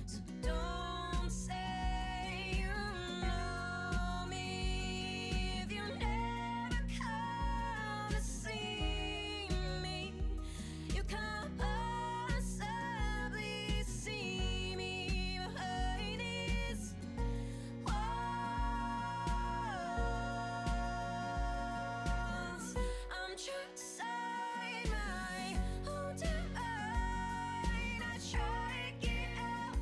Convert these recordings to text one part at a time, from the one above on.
So don't say you know me if you never come to see me. You can't possibly see me behind these walls. I'm trapped inside my own mind. I try to get out,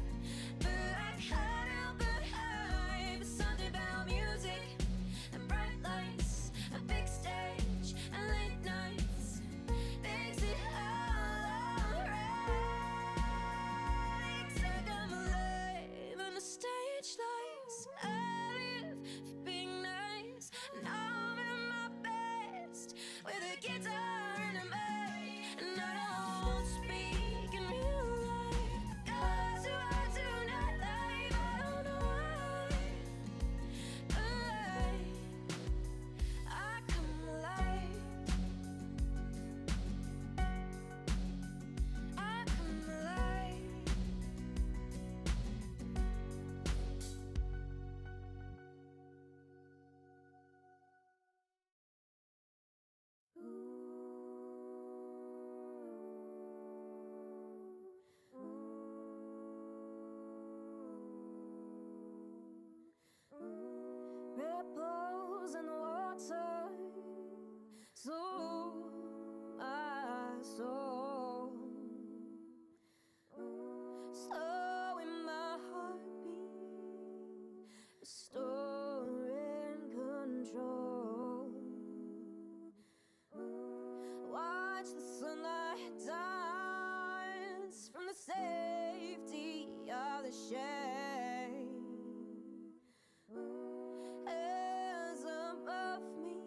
but I can't help but hide. But something about music and bright lights, a big stage and late nights makes it all alright. 'Cause I come alive when the stage lights. I live for being nice, and I'm at my best with a guitar and a mic. And I don't speak in real life, 'cause who I do not like, I don't know why. But I come alive. I come alive. Ripples in the water, so my soul, slowing my heartbeat, restoring control. Watch the sunlight dance from the safety of the shade. As above me,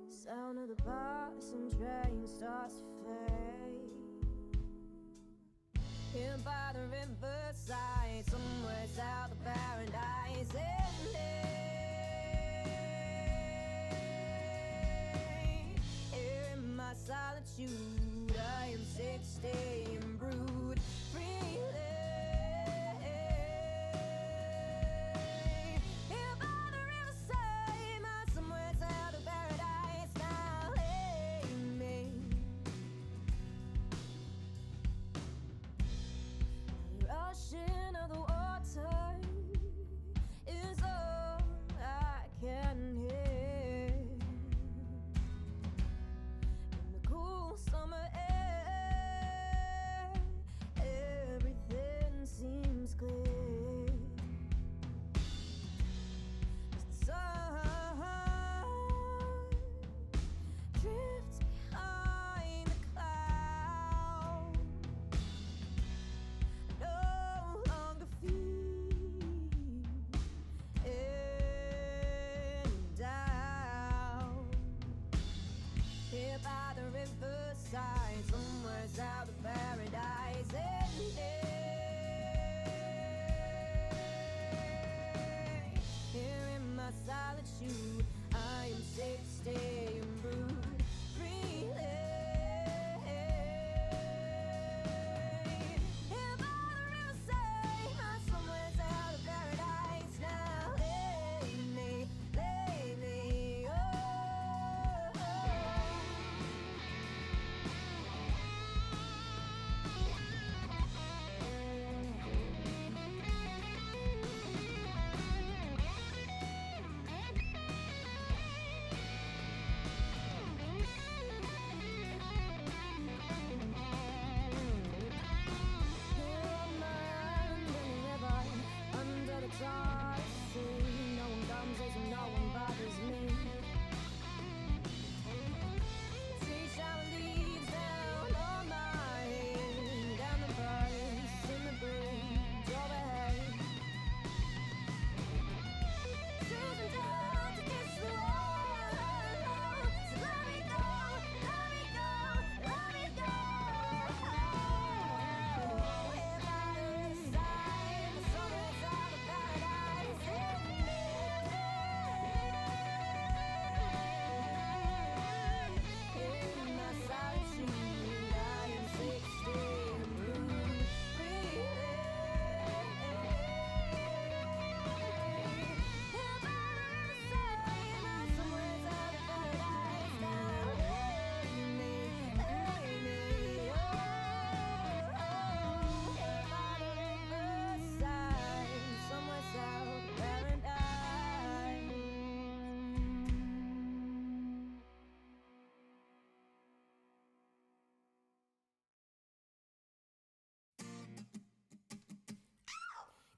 sound of the passing train starts to fade. Here by the riverside, somewhere south of paradise ending. Here in my solitude, I am sick, staying brewed freely. Here by the riverside, my somewhere south of paradise now lay me. The rushing of the water is all I can hear. In the cool summer air, everything seems clear. As the sun drifts behind the cloud, no longer feel any doubt. Here by the riverside, somewhere south of paradise ending. Here in my solitude, I am safe, staying brewed freely. Here by the riverside, my somewhere south of paradise now lay me, oh.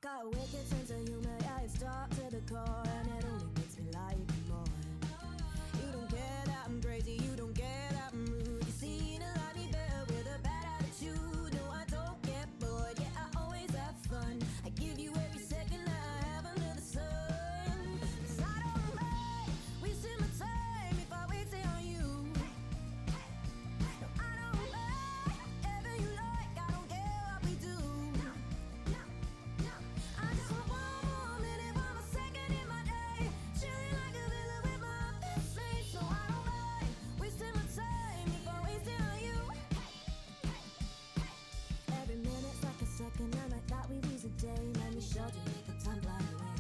Got a wicked sense of humor, yeah, it's dark to the core, and it only makes me like you more. You don't care that I'm crazy, you don't care that I'm rude. You seem to like me better with a bad attitude. No, I don't get bored, yeah, I always have fun. I give you every second that I have under the sun. 'Cause I don't mind wasting my time if I wasted on you. No, I don't mind whatever you like, I don't care what we do. I just want one more minute, one more second in my day, chilling like a villain with my best mate. So I don't mind wasting my time if I waste it on you. Every minute's like a second, and like that we lose a day. Let me show you, make the time fly away.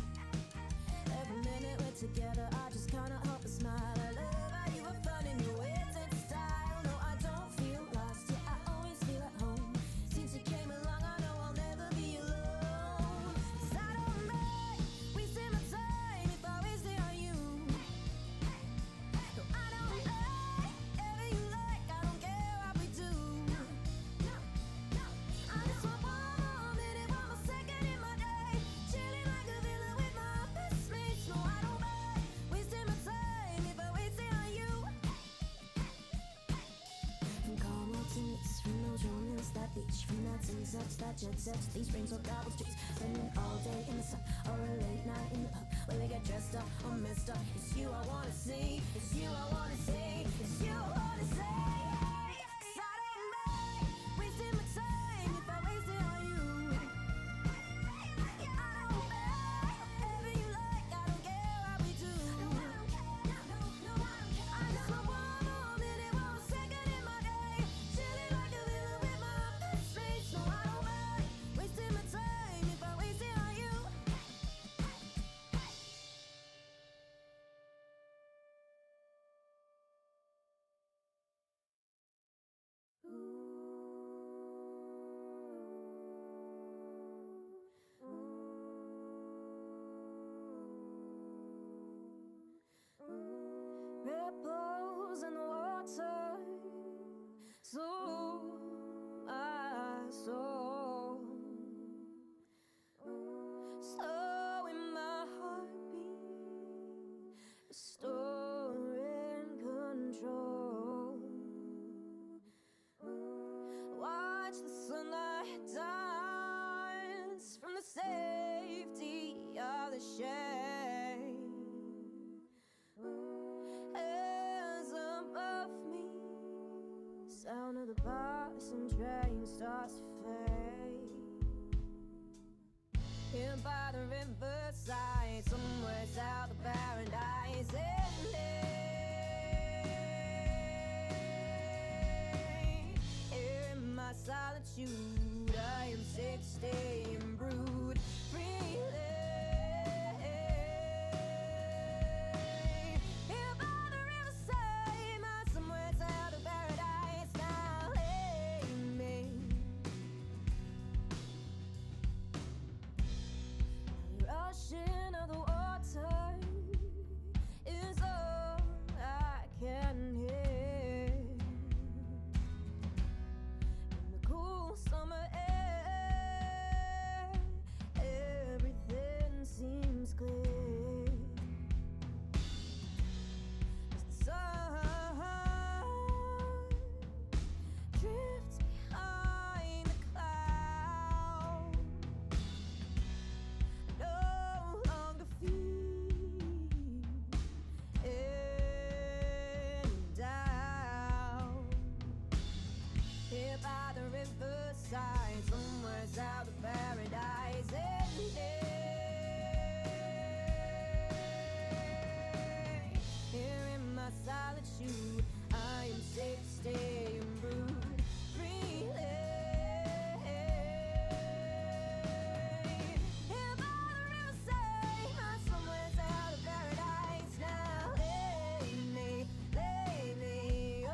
Every minute we're together, I just cannot help but smile. I love how you have fun in your weird sense of style. No, I don't feel lost, yeah, I always feel at home. Since you came along, I know I'll never be alone. 'Cause I don't mind wasting my time if I waste it on you. No, I don't mind whatever you like, I don't care what we do. I just want one more minute, one more second in my day, chilling like a villain with my best mates. No, I don't mind wasting my time if I waste it on you. From Cornwall to Nice, from those romance, that beach, from that sunset, that jet set, these rains or gravel streets, spending all day in the sun or a late night in the pub where we get dressed up or messed up. It's you I wanna see, it's you I wanna see, it's you I wanna see. 'Cause I don't mind wasting my time if I waste it on you. I don't mind whatever you like, I don't care what we do. I just want one more minute, one more second in my day, chilling like a villain with my best mates. No, I don't mind wasting my time if I waste it on you. Ripples in the water, so my soul. So in my heartbeat, restoring control. Watch the sunlight dance from the safety of the shade. As above me, sound of the passing train starts to fade. Here by the riverside, somewhere south of paradise ending. Here in my solitude, I am sick, staying brewed freely. Here by the riverside, my somewhere south of paradise now lay me. The rushing of the water is all I can hear. In the cool summer air, everything seems clear. As the sun drifts behind the cloud, no longer feel any doubt. Here by the riverside, somewhere south of paradise ending. Here in my solitude, I am safe, staying brewed freely. Here by the riverside, my somewhere south of paradise now lay me, oh.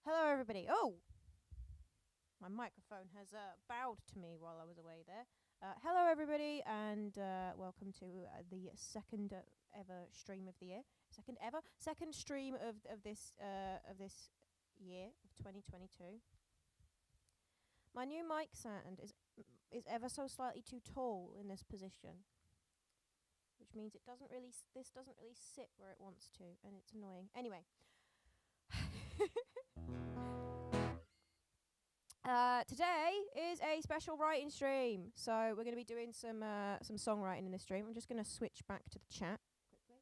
Hello, everybody. Oh, my microphone has bowed to me while I was away there. Hello, everybody, and welcome to the second ever stream of the year. Second stream of this year of 2022. My new mic stand is ever so slightly too tall in this position, which means it doesn't really this doesn't really sit where it wants to, and it's annoying. Anyway. Today is a special writing stream, so we're going to be doing some songwriting in this stream. I'm just going to switch back to the chat quickly.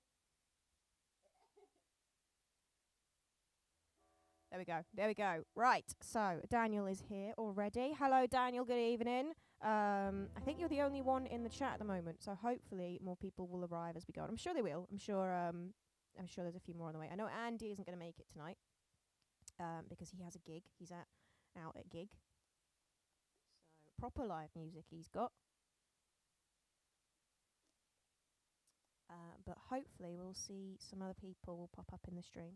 There we go. Right, so Daniel is here already. Hello, Daniel. Good evening. I think you're the only one in the chat at the moment, so hopefully more people will arrive as we go. I'm sure they will. I'm sure there's a few more on the way. I know Andy isn't going to make it tonight because he has a gig. He's out at gig. So proper live music he's got. But hopefully we'll see some other people will pop up in the stream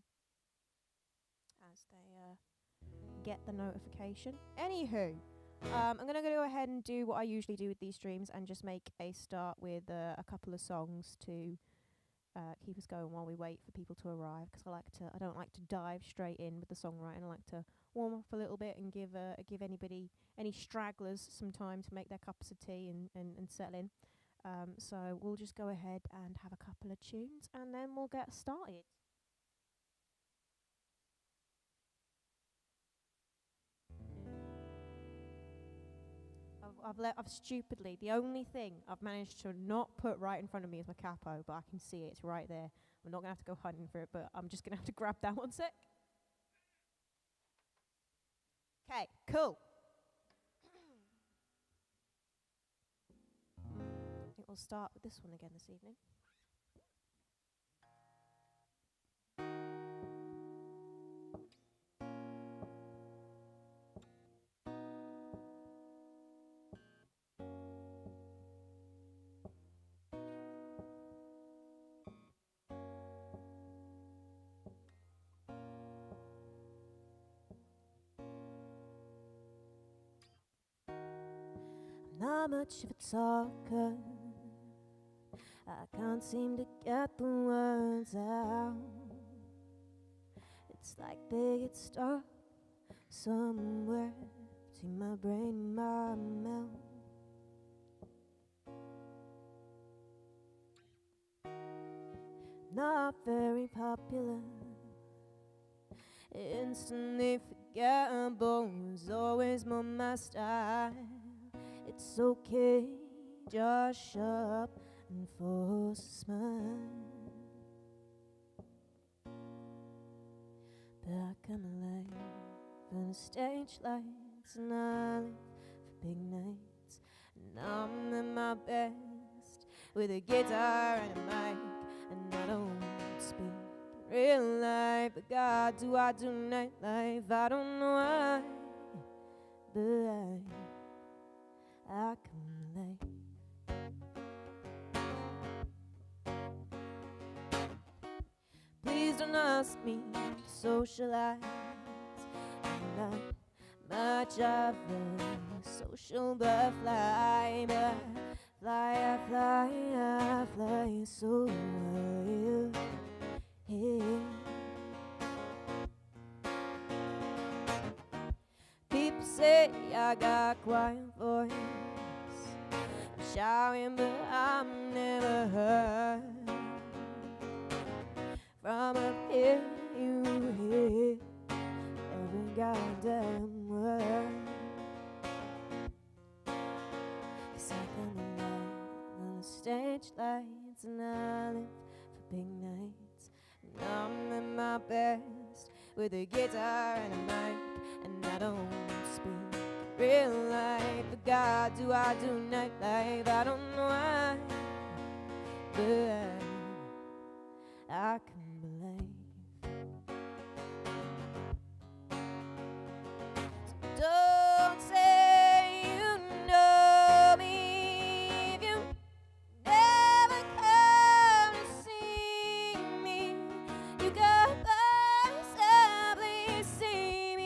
as they get the notification. Anywho, I'm going to go ahead and do what I usually do with these streams and just make a start with a couple of songs to keep us going while we wait for people to arrive, because I don't like to dive straight in with the songwriting. I like to warm up a little bit and give any stragglers some time to make their cups of tea and settle in. So we'll just go ahead and have a couple of tunes and then we'll get started. I've stupidly, the only thing I've managed to not put right in front of me is my capo, but I can see it, it's right there. I'm not going to have to go hunting for it, but I'm just going to have to grab that one sec. Okay, cool. I think we'll start with this one again this evening. Not much of a talker, I can't seem to get the words out. It's like they get stuck somewhere between my brain and my mouth. Not very popular, instantly forgettable is always more my style. It's okay, just shut up and force a smile. But I come alive for the stage lights, and I live for big nights. And I'm at my best with a guitar and a mic, and I don't speak in real life. But God, do I do nightlife? I don't know why, but I come late. Please don't ask me to socialize. I'm not much of a social butterfly, but I fly so well. Yeah. People say I got quiet voice, shouting, but I'm never heard. From up here, you hear every goddamn word. 'Cause I come alive on the stage lights, and I live for big nights. And I'm at my best with a guitar and a mic, and I don't speak real life. But God, do I do nightlife? I don't know why, but I can believe. So don't say you know me if you never come to see me. You got possibly see me.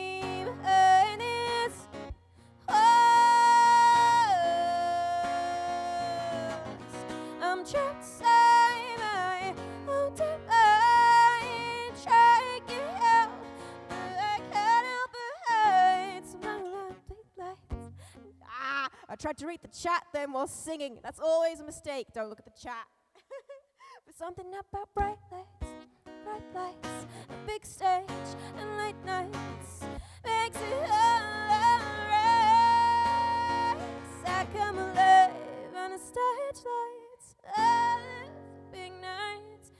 tried to read the chat then while singing. That's always a mistake. Don't look at the chat. But something about bright lights, a big stage, and late nights makes it alright. I come alive on the stage lights of big nights.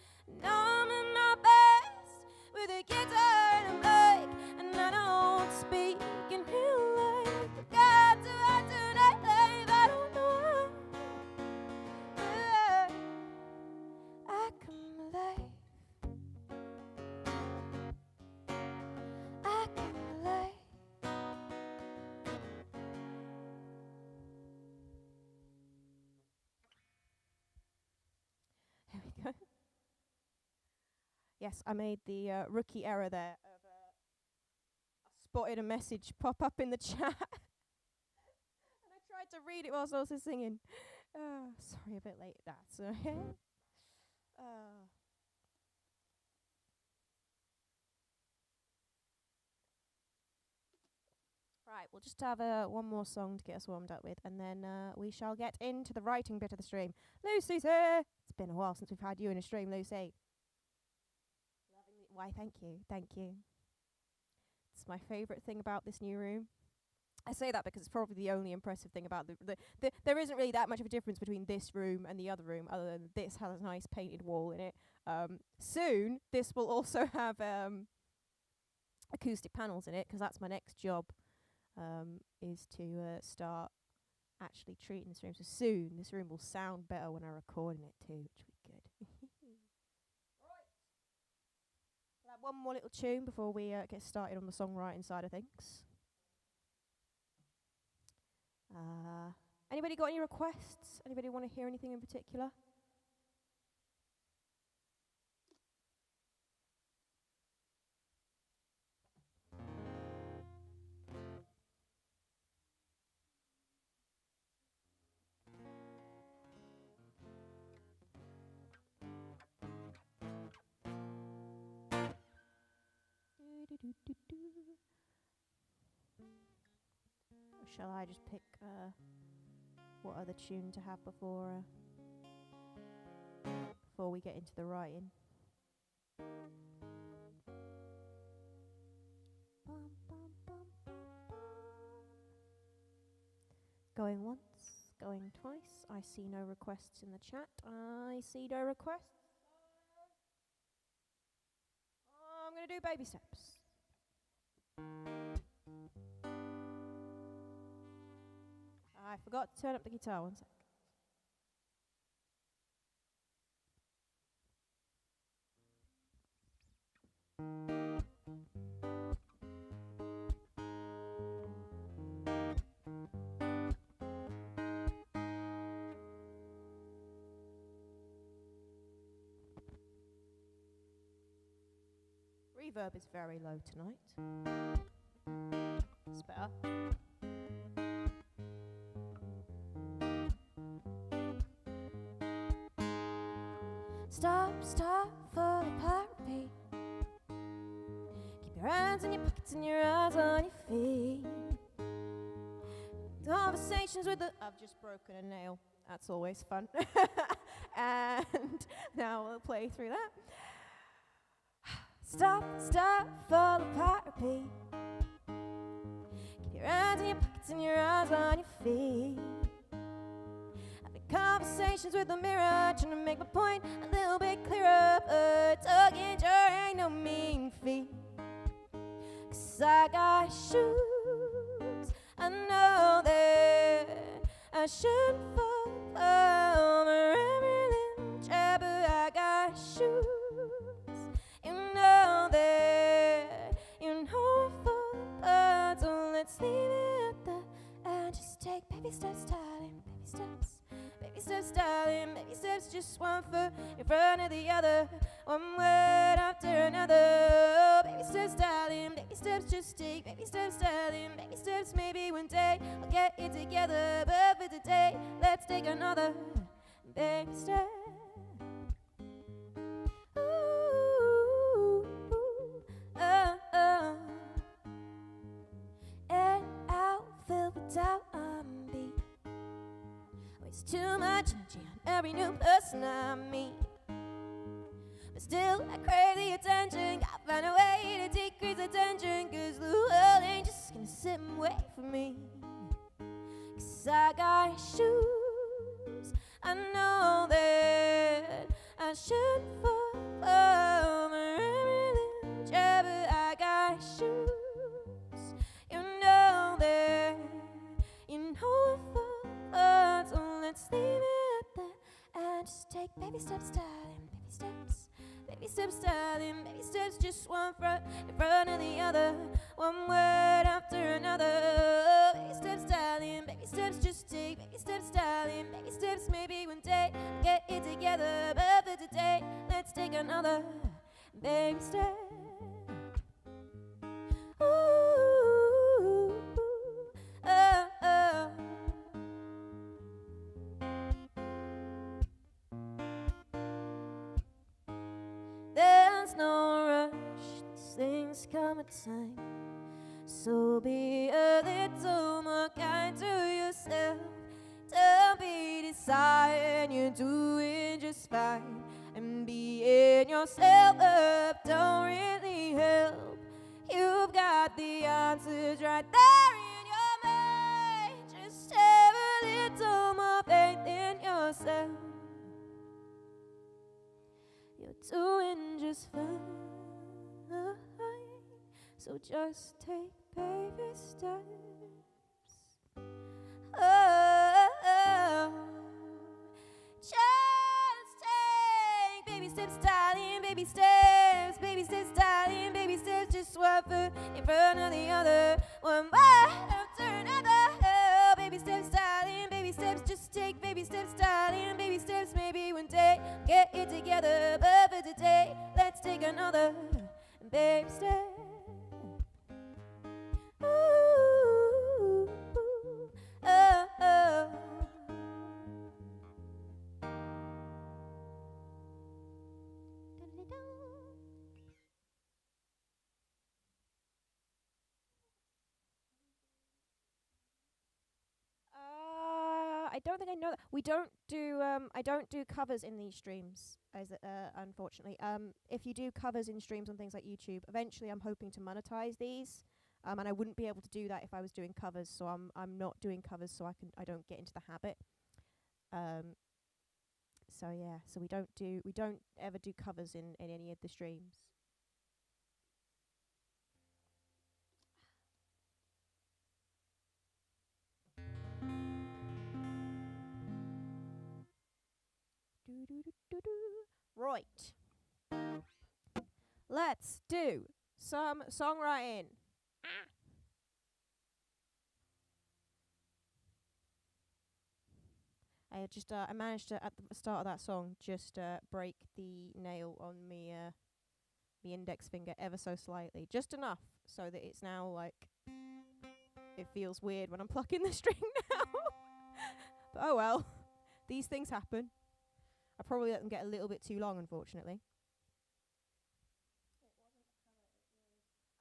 Now I'm in my best with a guitar and a mic, and I don't speak in real life. Got to hide tonight, life, I don't know why. I come alive. I come alive. There we go. Yes, I made the rookie error there of I spotted a message pop up in the chat. And I tried to read it whilst also singing. Sorry, a bit late. That's okay. Right, we'll just have one more song to get us warmed up with, and then we shall get into the writing bit of the stream. Lucy's here! It's been a while since we've had you in a stream, Lucy. Why, thank you. It's my favourite thing about this new room. I say that because it's probably the only impressive thing about there isn't really that much of a difference between this room and the other room, other than this has a nice painted wall in it. Soon, this will also have acoustic panels in it, because that's my next job, is to start actually treating this room. So soon, this room will sound better when I record in it too, which will be good. We'll have one more little tune before we get started on the songwriting side of things. Anybody got any requests? Anybody want to hear anything in particular? Or shall I just pick what other tune to have before we get into the writing? Going once, going twice. I see no requests in the chat. I see no requests. I'm going to do Baby Steps. I forgot to turn up the guitar, one sec. Reverb is very low tonight. It's better. Stop, fall apart, repeat. Keep your hands in your pockets and your eyes on your feet. Conversations with the... I've just broken a nail. That's always fun. And now we'll play through that. Stop, fall apart, repeat. Keep your hands in your pockets and your eyes on your feet. Conversations with the mirror, trying to make my point a little bit clearer, but tugging your ain't no mean feat. 'Cause I got shoes, I know that I shouldn't fall over every little trap, but I got shoes, you know that, you know I fall apart, so let's leave it at that and just take baby steps, darling, baby steps. Baby steps, darling, baby steps, just one foot in front of the other, one word after another. Baby steps, darling, baby steps, just take baby steps, darling, baby steps. Maybe one day I'll get it together, but for today, let's take another baby step. Ooh, oh, oh. And I'll fill the doubt on beat. every new person I meet. But still, I crave the attention. Gotta find a way to decrease the tension, 'cause the world ain't just gonna sit and wait for me. 'Cause I got shoes. I know that I shouldn't fall from every little chair, but I got shoes. You know that, you know it falls, so let's leave it at that. And just take baby steps, darling, baby steps. Baby steps, darling, baby steps, just one foot in front of the other, one word after another. Baby steps, darling, baby steps, just take baby steps, darling, baby steps. Maybe one day we'll get it together, but for today, let's take another baby step. Ooh, oh, oh. There's no rush, these things come at time. So be a little more kind to yourself. Don't be deciding you're doing just fine. And beating yourself up don't really help. You've got the answers right there in your mind. Just have a little more faith in yourself. You're doing just fine. So just take baby steps. Oh, just take baby steps, darling, baby steps, darling, baby steps. Just one foot in front of the other, one word after another. Oh, baby steps, darling, baby steps. Just take baby steps, darling, baby steps. Maybe one day get it together, but for today, let's take another baby step. Ooh, oh, oh. I don't think I know that. We don't do I don't do covers in these streams, as unfortunately. If you do covers in streams on things like YouTube, eventually I'm hoping to monetize these. And I wouldn't be able to do that if I was doing covers, so I'm not doing covers, so I don't get into the habit. So yeah, so we don't ever do covers in any of the streams. Right. Let's do some songwriting. I managed to, at the start of that song, just break the nail on me index finger ever so slightly, just enough so that it's now like it feels weird when I'm plucking the string now. But oh well, these things happen. I probably let them get a little bit too long, unfortunately.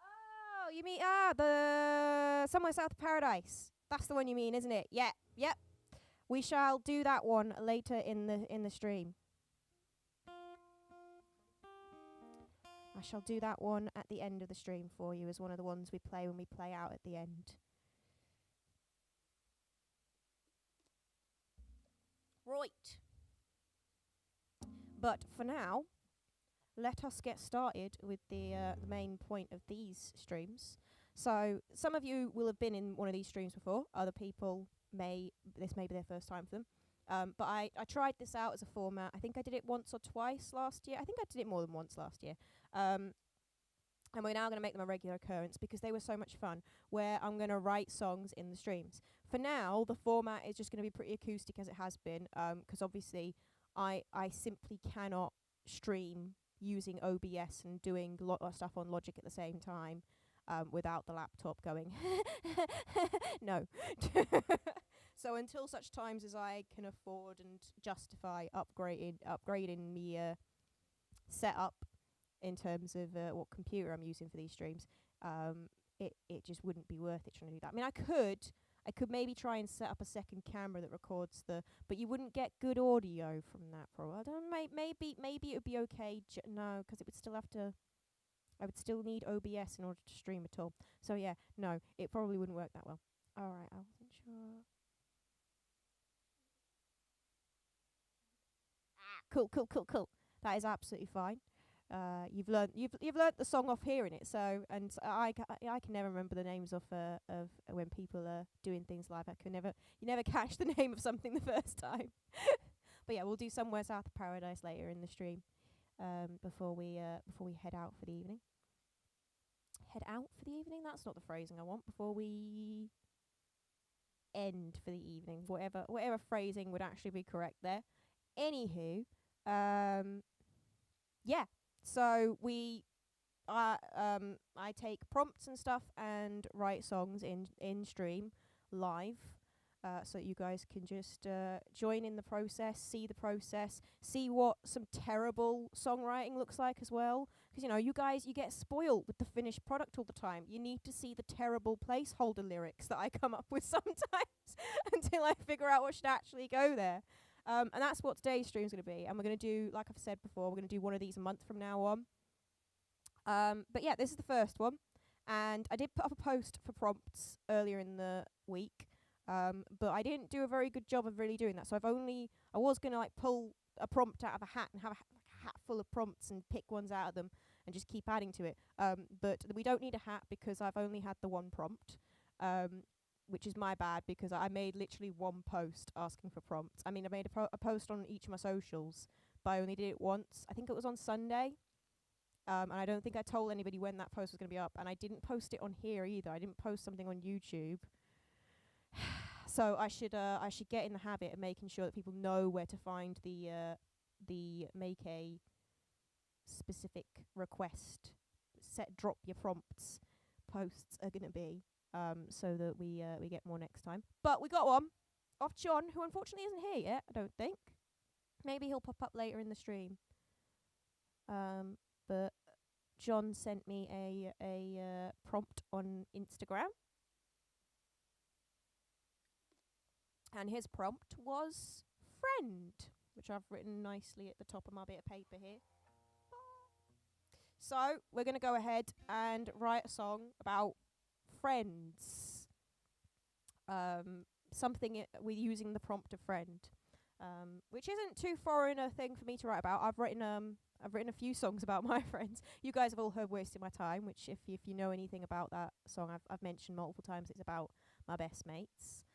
Oh, you mean the Somewhere South of Paradise? That's the one you mean, isn't it? Yeah, yep. We shall do that one later in the stream. I shall do that one at the end of the stream for you as one of the ones we play when we play out at the end. Right. But for now, let us get started with the main point of these streams. So some of you will have been in one of these streams before. Other people this may be their first time for them. But I tried this out as a format. I think I did it once or twice last year. I think I did it more than once last year. And we're now going to make them a regular occurrence because they were so much fun, where I'm going to write songs in the streams. For now, the format is just going to be pretty acoustic as it has been, because obviously I simply cannot stream using OBS and doing stuff on Logic at the same time without the laptop going no. So until such times as I can afford and justify upgrading the setup in terms of what computer I'm using for these streams, it just wouldn't be worth it trying to do that. I mean, I I could maybe try and set up a second camera that records but you wouldn't get good audio from that. Probably. I don't know. Maybe it would be okay. No, because it would still have to. I would still need OBS in order to stream at all. So yeah, no, it probably wouldn't work that well. All right, I wasn't sure. Cool. That is absolutely fine. You've learnt the song off hearing it. So I can never remember the names of when people are doing things live. You never catch the name of something the first time. But yeah, we'll do Somewhere South of Paradise later in the stream. Before we head out for the evening. Head out for the evening? That's not the phrasing I want. Before we end for the evening, whatever phrasing would actually be correct there. Anywho, yeah. So I take prompts and stuff and write songs in stream live. So you guys can just join in the process, see the process, see what some terrible songwriting looks like as well. Because, you get spoiled with the finished product all the time. You need to see the terrible placeholder lyrics that I come up with sometimes until I figure out what should actually go there. And that's what today's stream's going to be. And we're going to do, like I've said before, we're going to do one of these a month from now on. But yeah, this is the first one. And I did put up a post for prompts earlier in the week. But I didn't do a very good job of really doing that. So I was going to pull a prompt out of a hat and have a hat full of prompts and pick ones out of them and just keep adding to it. But we don't need a hat because I've only had the one prompt, which is my bad because I made literally one post asking for prompts. I mean, I made a post on each of my socials, but I only did it once. I think it was on Sunday. And I don't think I told anybody when that post was going to be up. And I didn't post it on here either. I didn't post something on YouTube. So I should get in the habit of making sure that people know where to find the make a specific request, drop your prompts posts are gonna be, so that we get more next time. But we got one off John, who unfortunately isn't here yet. I don't think. Maybe he'll pop up later in the stream. But John sent me a prompt on Instagram. And his prompt was friend, which I've written nicely at the top of my bit of paper here. So we're going to go ahead and write a song about friends. Something with using the prompt of friend, which isn't too foreign a thing for me to write about. I've written a few songs about my friends. You guys have all heard "Wasting My Time," which if you know anything about that song, I've mentioned multiple times. It's about my best mates.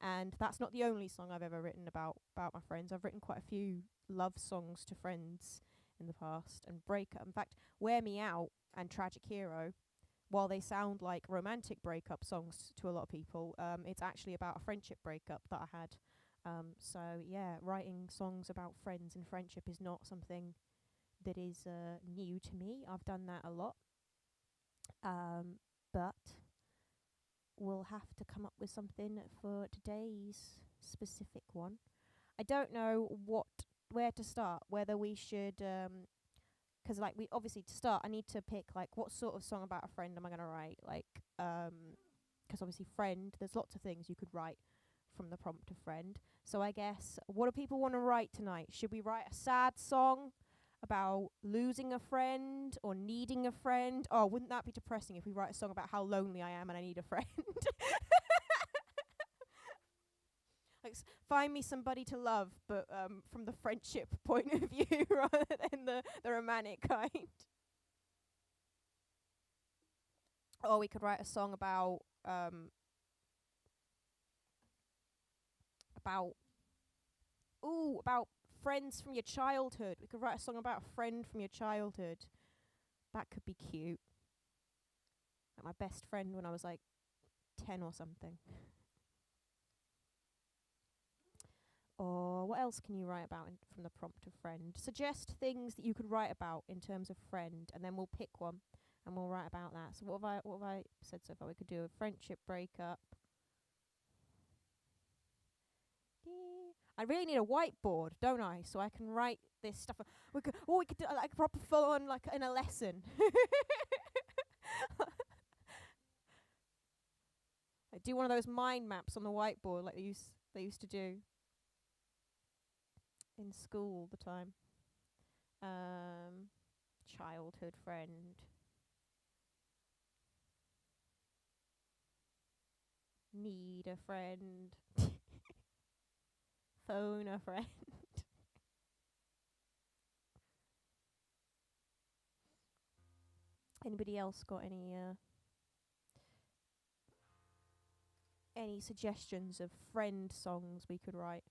And that's not the only song I've ever written about my friends. I've written quite a few love songs to friends in the past, and breakup. In fact, "Wear Me Out" and "Tragic Hero," while they sound like romantic breakup songs to a lot of people, it's actually about a friendship breakup that I had. So yeah, writing songs about friends and friendship is not something that is new to me. I've done that a lot. But we'll have to come up with something for today's specific one. I don't know where to start, whether we should, 'cause we obviously to start I need to pick what sort of song about a friend am I going to write, 'cause obviously friend, there's lots of things you could write from the prompt of friend. So I guess, what do people want to write tonight? Should we write a sad song about losing a friend or needing a friend? Oh, wouldn't that be depressing if we write a song about how lonely I am and I need a friend? Find me somebody to love, but from the friendship point of view rather than the romantic kind. Or we could write a song about friends from your childhood. We could write a song about a friend from your childhood. That could be cute. Like my best friend when I was 10 or something. Or what else can you write about from the prompt of friend? Suggest things that you could write about in terms of friend, and then we'll pick one and we'll write about that. So what have I said so far? We could do a friendship breakup. I really need a whiteboard, don't I? So I can write this stuff. We could do proper full on in a lesson. Like do one of those mind maps on the whiteboard like they used to do in school all the time. Childhood friend. Need a friend. Phone a friend. Anybody else got any suggestions of friend songs we could write?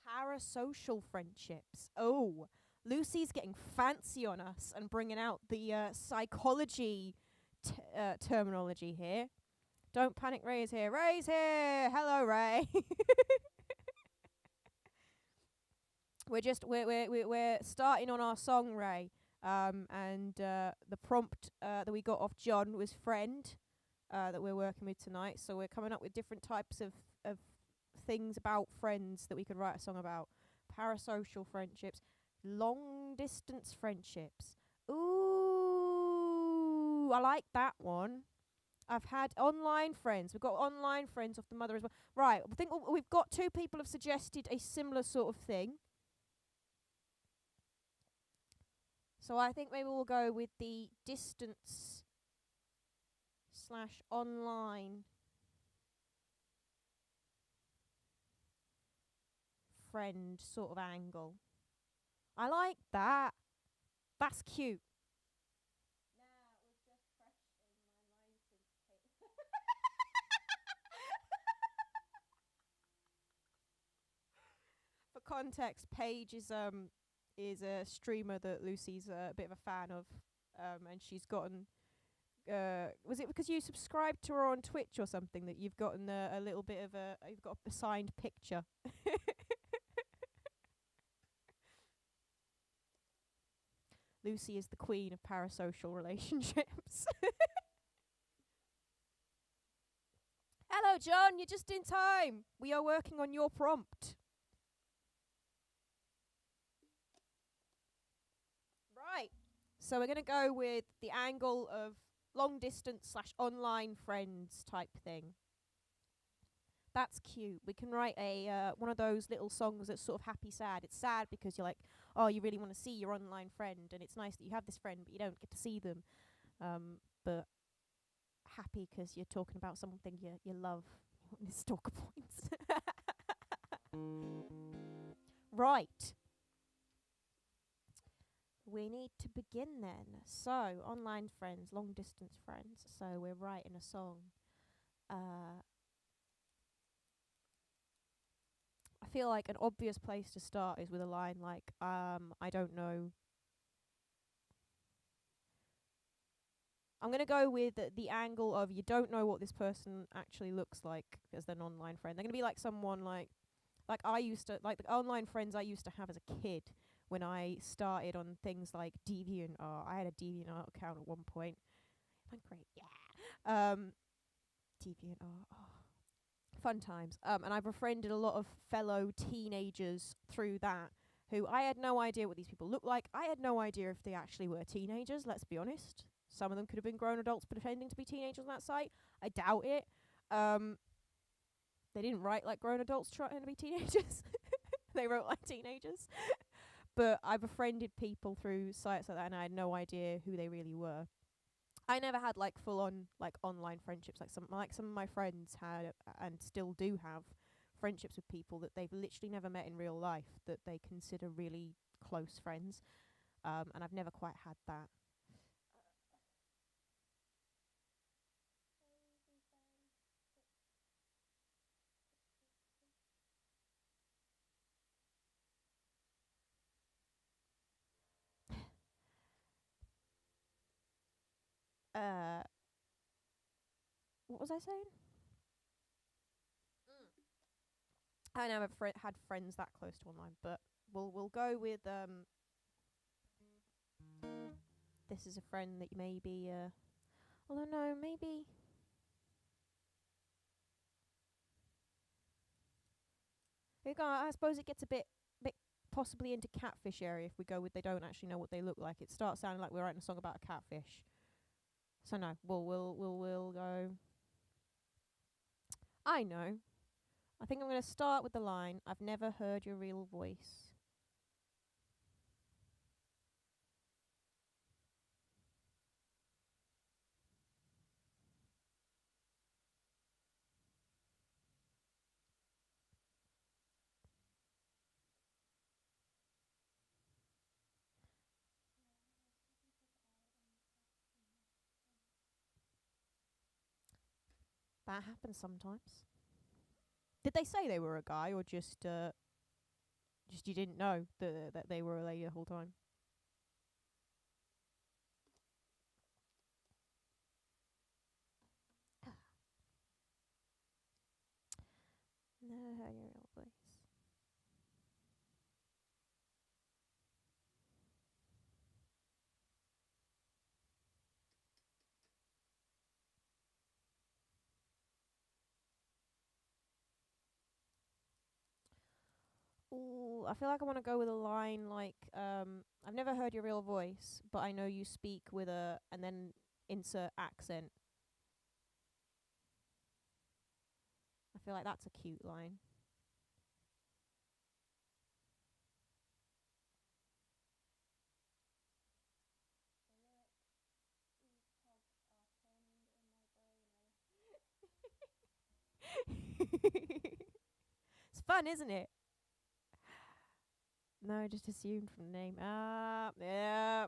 Parasocial friendships. Oh, Lucy's getting fancy on us and bringing out the psychology terminology here. Don't panic, Ray is here. Ray's here. Hello, Ray. We're starting on our song, Ray. And the prompt that we got off John was friend that we're working with tonight. So we're coming up with different types of things about friends that we could write a song about. Parasocial friendships, long distance friendships. Ooh, I like that one. I've had online friends. We've got online friends off the mother as well. Right, I think we've got 2 people have suggested a similar sort of thing. So I think maybe we'll go with the distance / online friend sort of angle. I like that. That's cute. For context, Paige is a streamer that Lucy's a bit of a fan of, and she's gotten. Was it because you subscribed to her on Twitch or something that you've gotten a little bit of you've got a signed picture? Lucy is the queen of parasocial relationships. Hello, John. You're just in time. We are working on your prompt. Right. So we're going to go with the angle of long distance / online friends type thing. That's cute. We can write a one of those little songs that's sort of happy sad. It's sad because you're like, oh, you really want to see your online friend, and it's nice that you have this friend, but you don't get to see them. But happy 'cause you're talking about something you love. Stalker points. Right. We need to begin then. So, online friends, long distance friends. So, we're writing a song. I feel like an obvious place to start is with a line like, I don't know. I'm going to go with the angle of you don't know what this person actually looks like as an online friend. They're going to be like someone like I used to, like the online friends I used to have as a kid when I started on things like DeviantArt. I had a DeviantArt account at one point. I'm great, yeah. DeviantArt, fun times. And I've befriended a lot of fellow teenagers through that who I had no idea what these people looked like. I had no idea if they actually were teenagers, let's be honest. Some of them could have been grown adults pretending to be teenagers on that site. I doubt it. They didn't write like grown adults trying to be teenagers. They wrote like teenagers. But I befriended people through sites like that, and I had no idea who they really were. I never had like full on like online friendships like some of my friends had and still do have friendships with people that they've literally never met in real life that they consider really close friends. And I've never quite had that. What was I saying? I never had friends that close to online, but we'll go with this is a friend that you maybe although no, maybe I suppose it gets a bit possibly into catfish area if we go with they don't actually know what they look like. It starts sounding like we're writing a song about a catfish. So no, we'll go. I know. I think I'm going to start with the line, I've never heard your real voice. That happens sometimes. Did they say they were a guy or just you didn't know that they were a lady the whole time? Never heard your real voice. Ooh, I feel like I want to go with a line like, I've never heard your real voice, but I know you speak with a, and then insert accent. I feel like that's a cute line. It's fun, isn't it? No, I just assumed from the name. Yeah.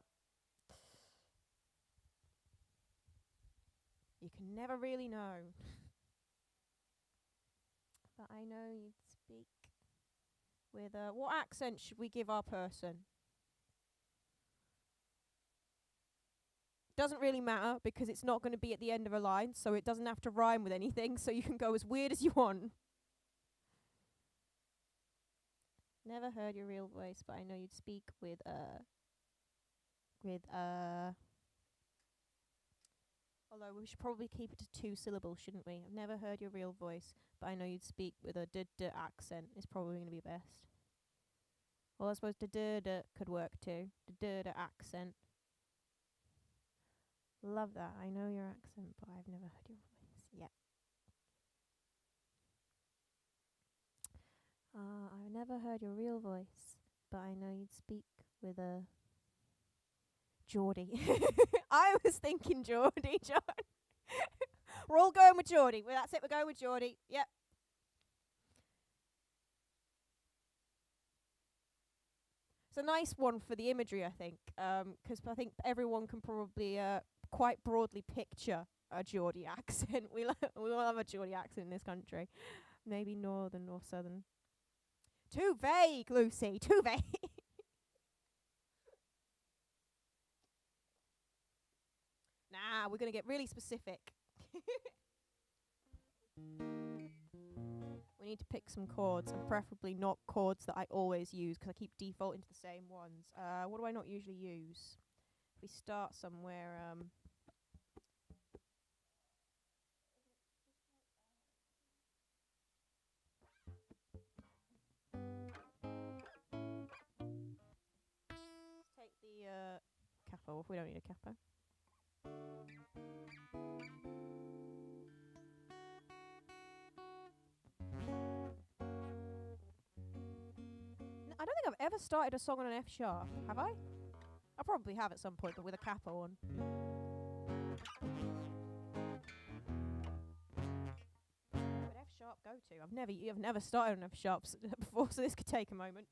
You can never really know. But I know you'd speak with a. What accent should we give our person? Doesn't really matter because it's not going to be at the end of a line, so it doesn't have to rhyme with anything, so you can go as weird as you want. Never heard your real voice, but I know you'd speak with a. Although we should probably keep it to 2 syllables, shouldn't we? I've never heard your real voice, but I know you'd speak with a d accent. Is probably going to be best. Well, I suppose d could work too. D accent. Love that. I know your accent, but I've never heard your voice. Yep. I've never heard your real voice, but I know you'd speak with a Geordie. I was thinking Geordie, John. We're all going with Geordie. Well, that's it. We're going with Geordie. Yep. It's a nice one for the imagery, I think, 'cause I think everyone can probably quite broadly picture a Geordie accent. We all have a Geordie accent in this country. Maybe northern or southern. Too vague, Lucy. Too vague. Nah, we're going to get really specific. We need to pick some chords, and preferably not chords that I always use, 'cause I keep defaulting to the same ones. What do I not usually use? If we start somewhere, let's take the capo off. We don't need a capo. I don't think I've ever started a song on an F sharp, have I? I probably have at some point, but with a capo on. Would F sharp go to? I've never started on F sharps before, so this could take a moment.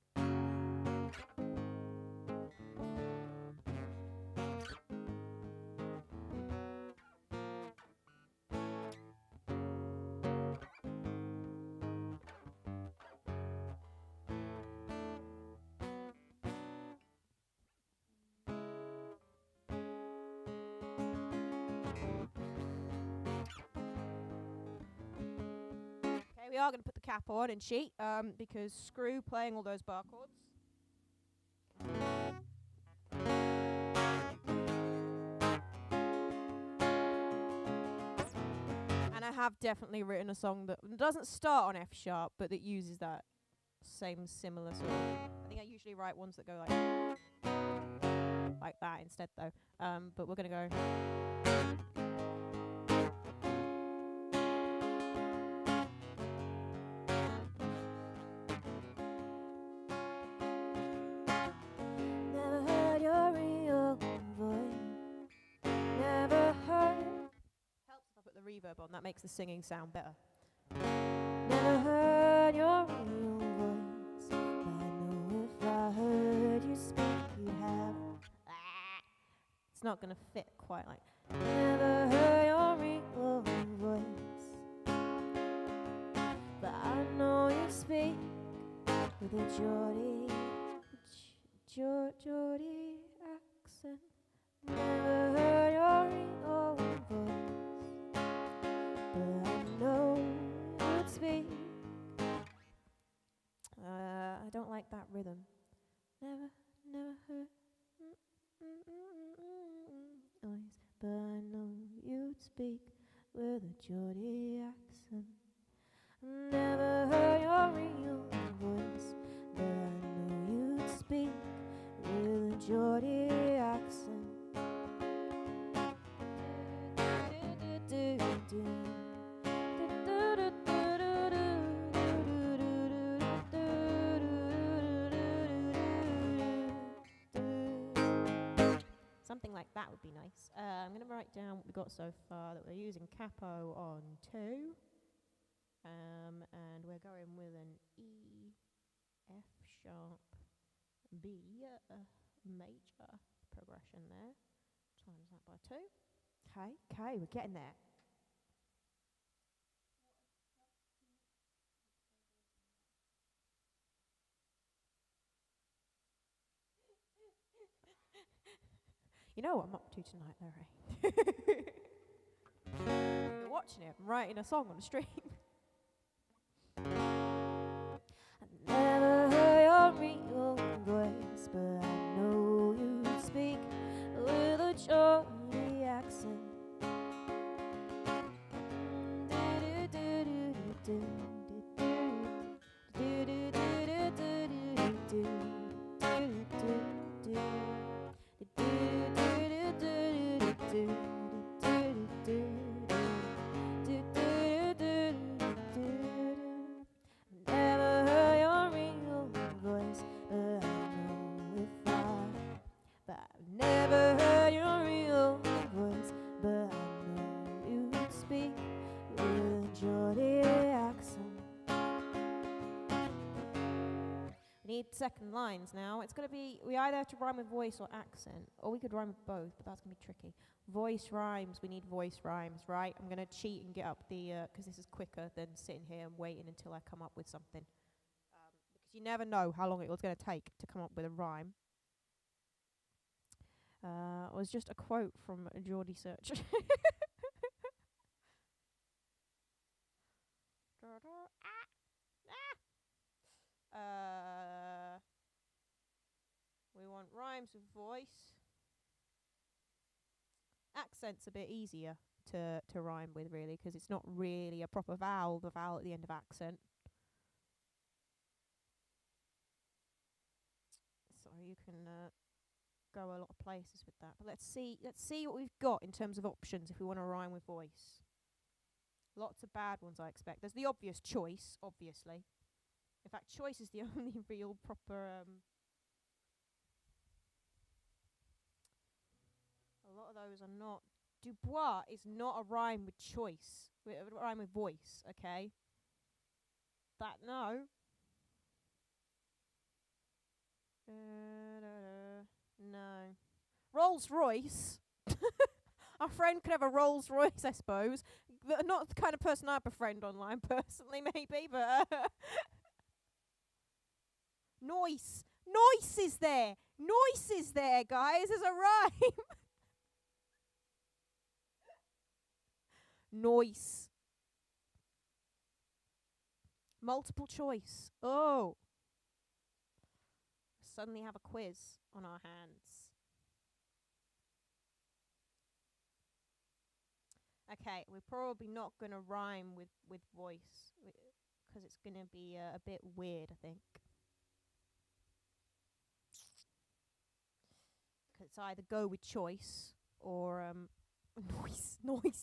We are going to put the cap on and cheat, because screw playing all those bar chords. And I have definitely written a song that doesn't start on F sharp, but that uses that same similar sort of. I think I usually write ones that go like that instead though. But we're gonna go. Never heard your real voice. Never heard. Helps if I put the reverb on. That makes the singing sound better. Never heard your real voice. But I know if I heard you speak, you have. It's not gonna fit quite like. Never heard your real voice. But I know you speak with a Geordie accent. Never heard your real voice. But I know you'd speak. I don't like that rhythm. Never heard voice, but I know you'd speak with a Geordie accent. Never heard your real voice, but I know you'd speak with a Geordie accent. Something like that would be nice. I'm going to write down what we got so far. That we're using capo on 2. And we're going with an E, F sharp, B major progression there. Times that by 2. Okay, we're getting there. You know what I'm up to tonight, though, Ray? You're watching it. I'm writing a song on the stream. I never heard your real voice, but I know you speak with a Geordie accent. Never heard your real voice, but I know if I. But I've never heard your real voice, but I know you speak with a Geordie accent. We need second lines now. It's going to be, we either have to rhyme with voice or accent, or we could rhyme with both, but that's going to be tricky. Voice rhymes, we need voice rhymes, right? I'm going to cheat and get up the, because this is quicker than sitting here and waiting until I come up with something. Because you never know how long it was going to take to come up with a rhyme. It was just a quote from Geordie Search. We want rhymes with voice. Accent's a bit easier to rhyme with, really, because it's not really a proper vowel, the vowel at the end of accent. So you can go a lot of places with that. But let's see what we've got in terms of options if we want to rhyme with voice. Lots of bad ones, I expect. There's the obvious choice, obviously. In fact, choice is the only real proper. A lot of those are not. Dubois is not a rhyme with choice. A rhyme with voice, okay? That, no. No. Rolls Royce. Our friend could have a Rolls Royce, I suppose. But not the kind of person I befriend online, personally, maybe, but. Noise. Noise is there. Noise is there, guys. There's a rhyme. Noise. Multiple choice. Oh. Suddenly have a quiz on our hands. Okay, we're probably not going to rhyme with voice. because it's going to be a bit weird, I think. It's either go with choice or noise.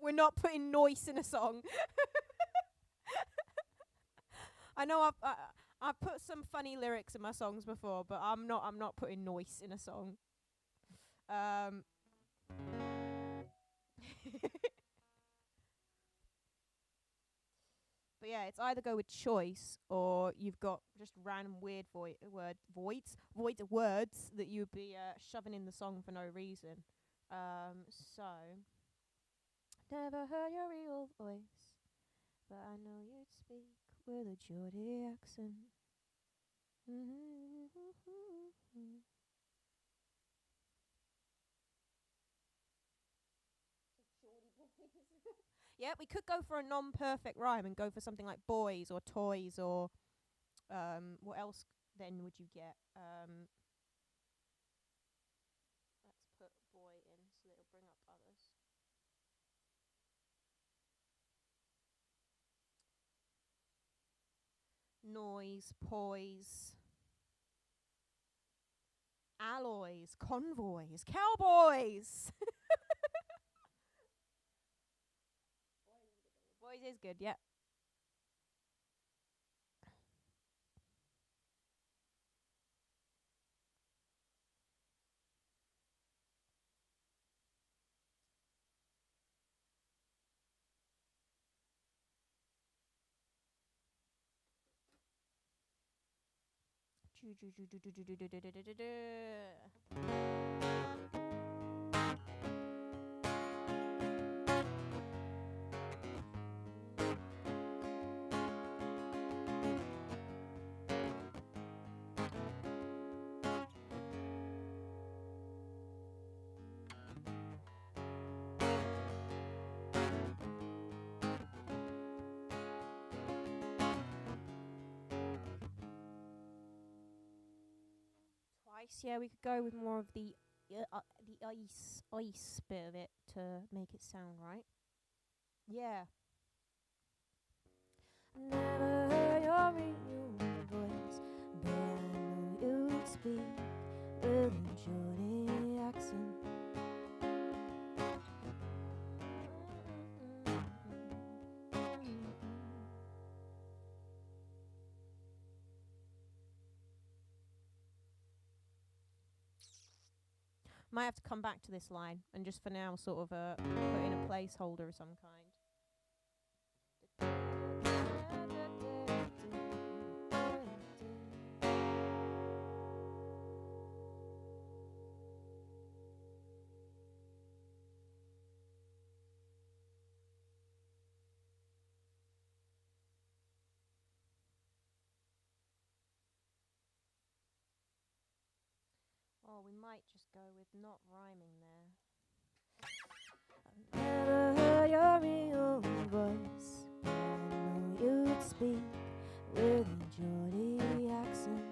We're not putting noise in a song. I know I've put some funny lyrics in my songs before, but I'm not putting noise in a song. But yeah, it's either go with choice or you've got just random weird words that you'd be shoving in the song for no reason. So never heard your real voice, but I know you'd speak with a Geordie accent. Yeah, we could go for a non-perfect rhyme and go for something like boys or toys or what else then would you get? Let's put boy in so it'll bring up others. Noise, poise, alloys, convoys, cowboys. Boys is good, yeah. Twice, yeah, we could go with more of the ice bit of it to make it sound right. Yeah. Never heard your real voice, but I know you'd speak with a Geordie accent. Might have to come back to this line and just for now sort of put in a placeholder of some kind. Oh, we might just go with not rhyming there. I've never heard your real voice, but I know you'd speak with a Geordie accent.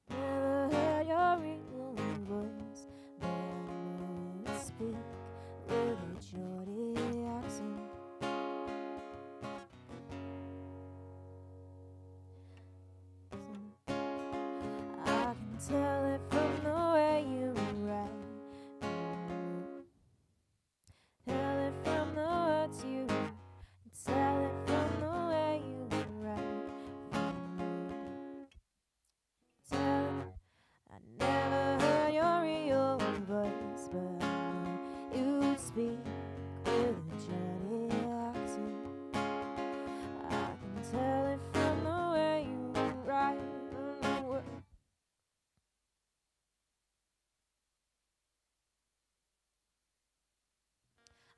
Never heard your real voice, but I know you'd speak with a Geordie accent. I can tell it from the way you write, tell it from the words you tell it from the way you write. Tell it, I never heard your real voice, but I know you'd speak with a Geordie accent. I can tell it from the way you write.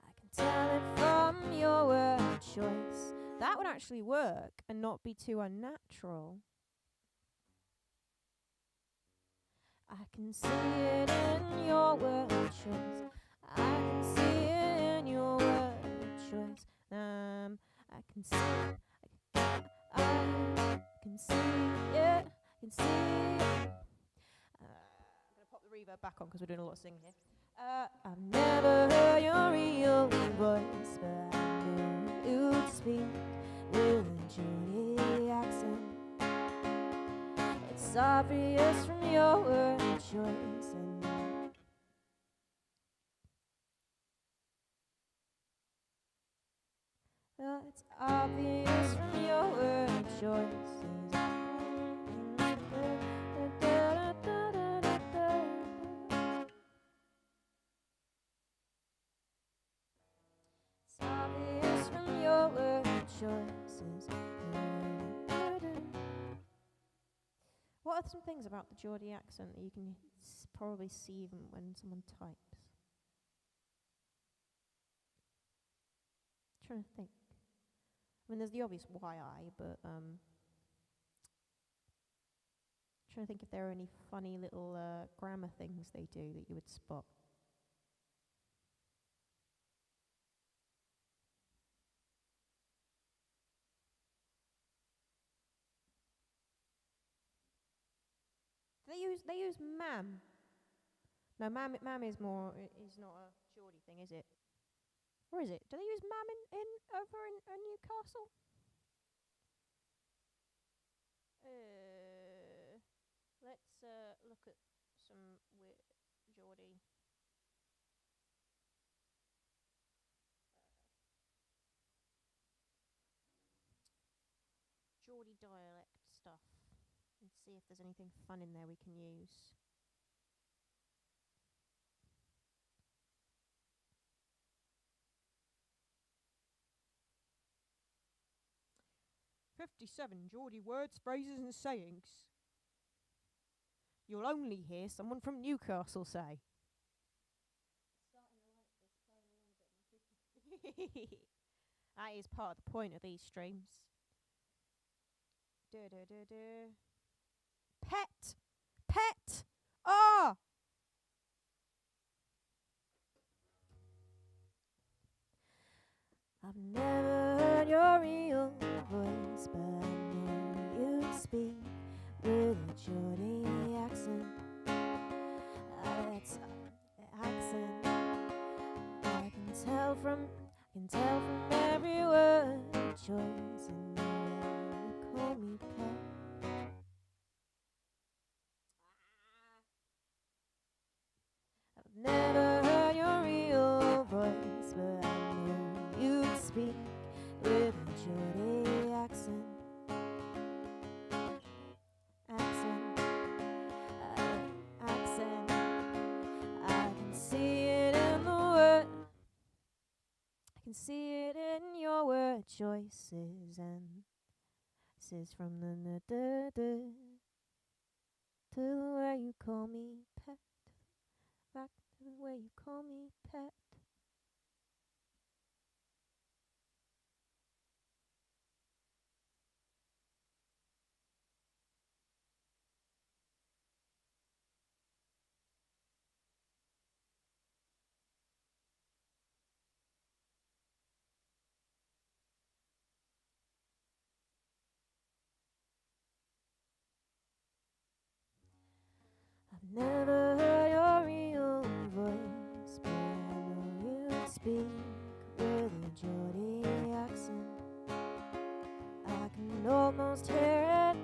I can tell it from your word choice. That would actually work and not be too unnatural. I can see it in your word choice. I can see it in your word choice. I can see it. I can see it. I can see it. I'm gonna pop the reverb back on because we're doing a lot of singing here. I've never heard your real voice, but I knew you'd speak with a Judy accent. It's obvious from your word choice, and well, it's obvious from your word choices. It's obvious from your word choices. What are some things about the Geordie accent that you can probably see even when someone types? Trying to think. I mean, there's the obvious YI, but trying to think if there are any funny little grammar things they do that you would spot. They use ma'am. No, ma'am is more is not a Geordie thing, is it? Or is it? Do they use ma'am in over in Newcastle? Let's look at some weird Geordie. Geordie dialect stuff and see if there's anything fun in there we can use. "57 Geordie words, phrases and sayings you'll only hear someone from Newcastle say." That is part of the point of these streams. Pet! Pet! Ah! I've never heard your real voice, but I know you speak with a Geordie accent. That's accent. I can tell from every word choice and the way you call me pet. I've never heard your real voice, but I know you speak with a Geordie accent. Accent. I can see it in the word. I can see it in your word choices, and this is from the to the way you call me pet. Back to the way you call me pet. I've never heard your real voice, but I know you speak with a Geordie accent. I can almost hear it.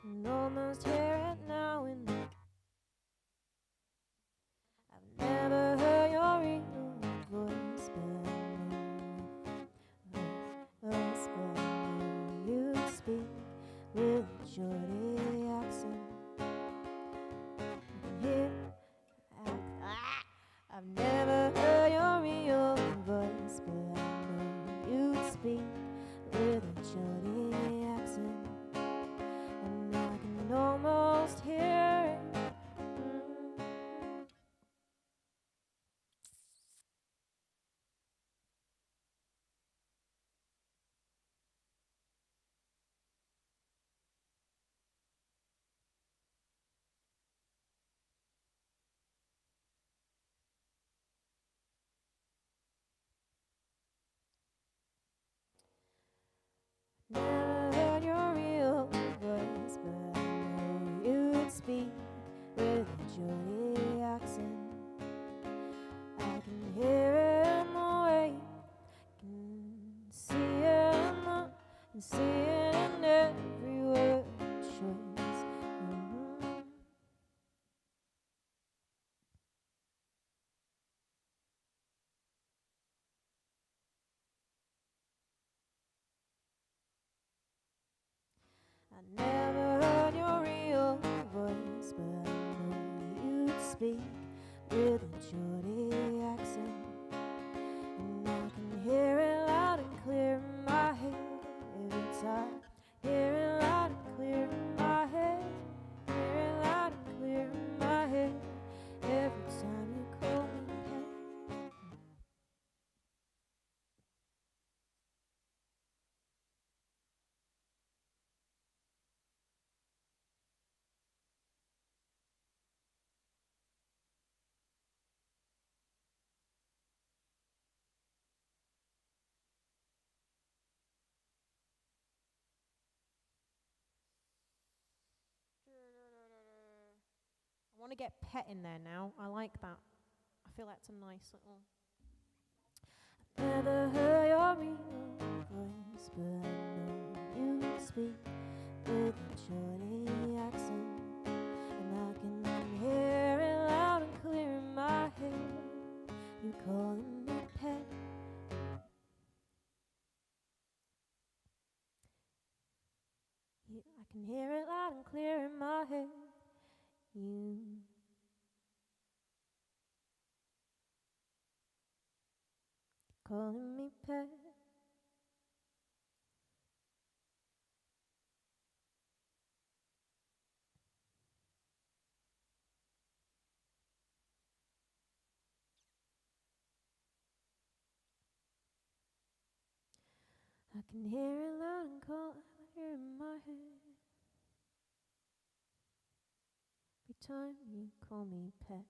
Can almost hear it now in the. I've never heard your real voice, but I know you speak with a Geordie accent. Here, I've never heard your real voice, but I know you speak with a Geordie accent, and I can almost never heard your real voice, but I know you'd speak with a Geordie accent, and I can hear it loud and clear in my head every time. Hear it loud and clear in my head. Hear it loud and clear in my head every time you call me pet. I want to get pet in there now. I like that. I feel that's a nice little. Never heard your real voice, but I know you speak with a Geordie accent, and I can hear it loud and clear in my head. You calling me pet. I can hear it loud and clear in my head. You calling me pet. I can hear it loud and clear in my head every time you call me pet.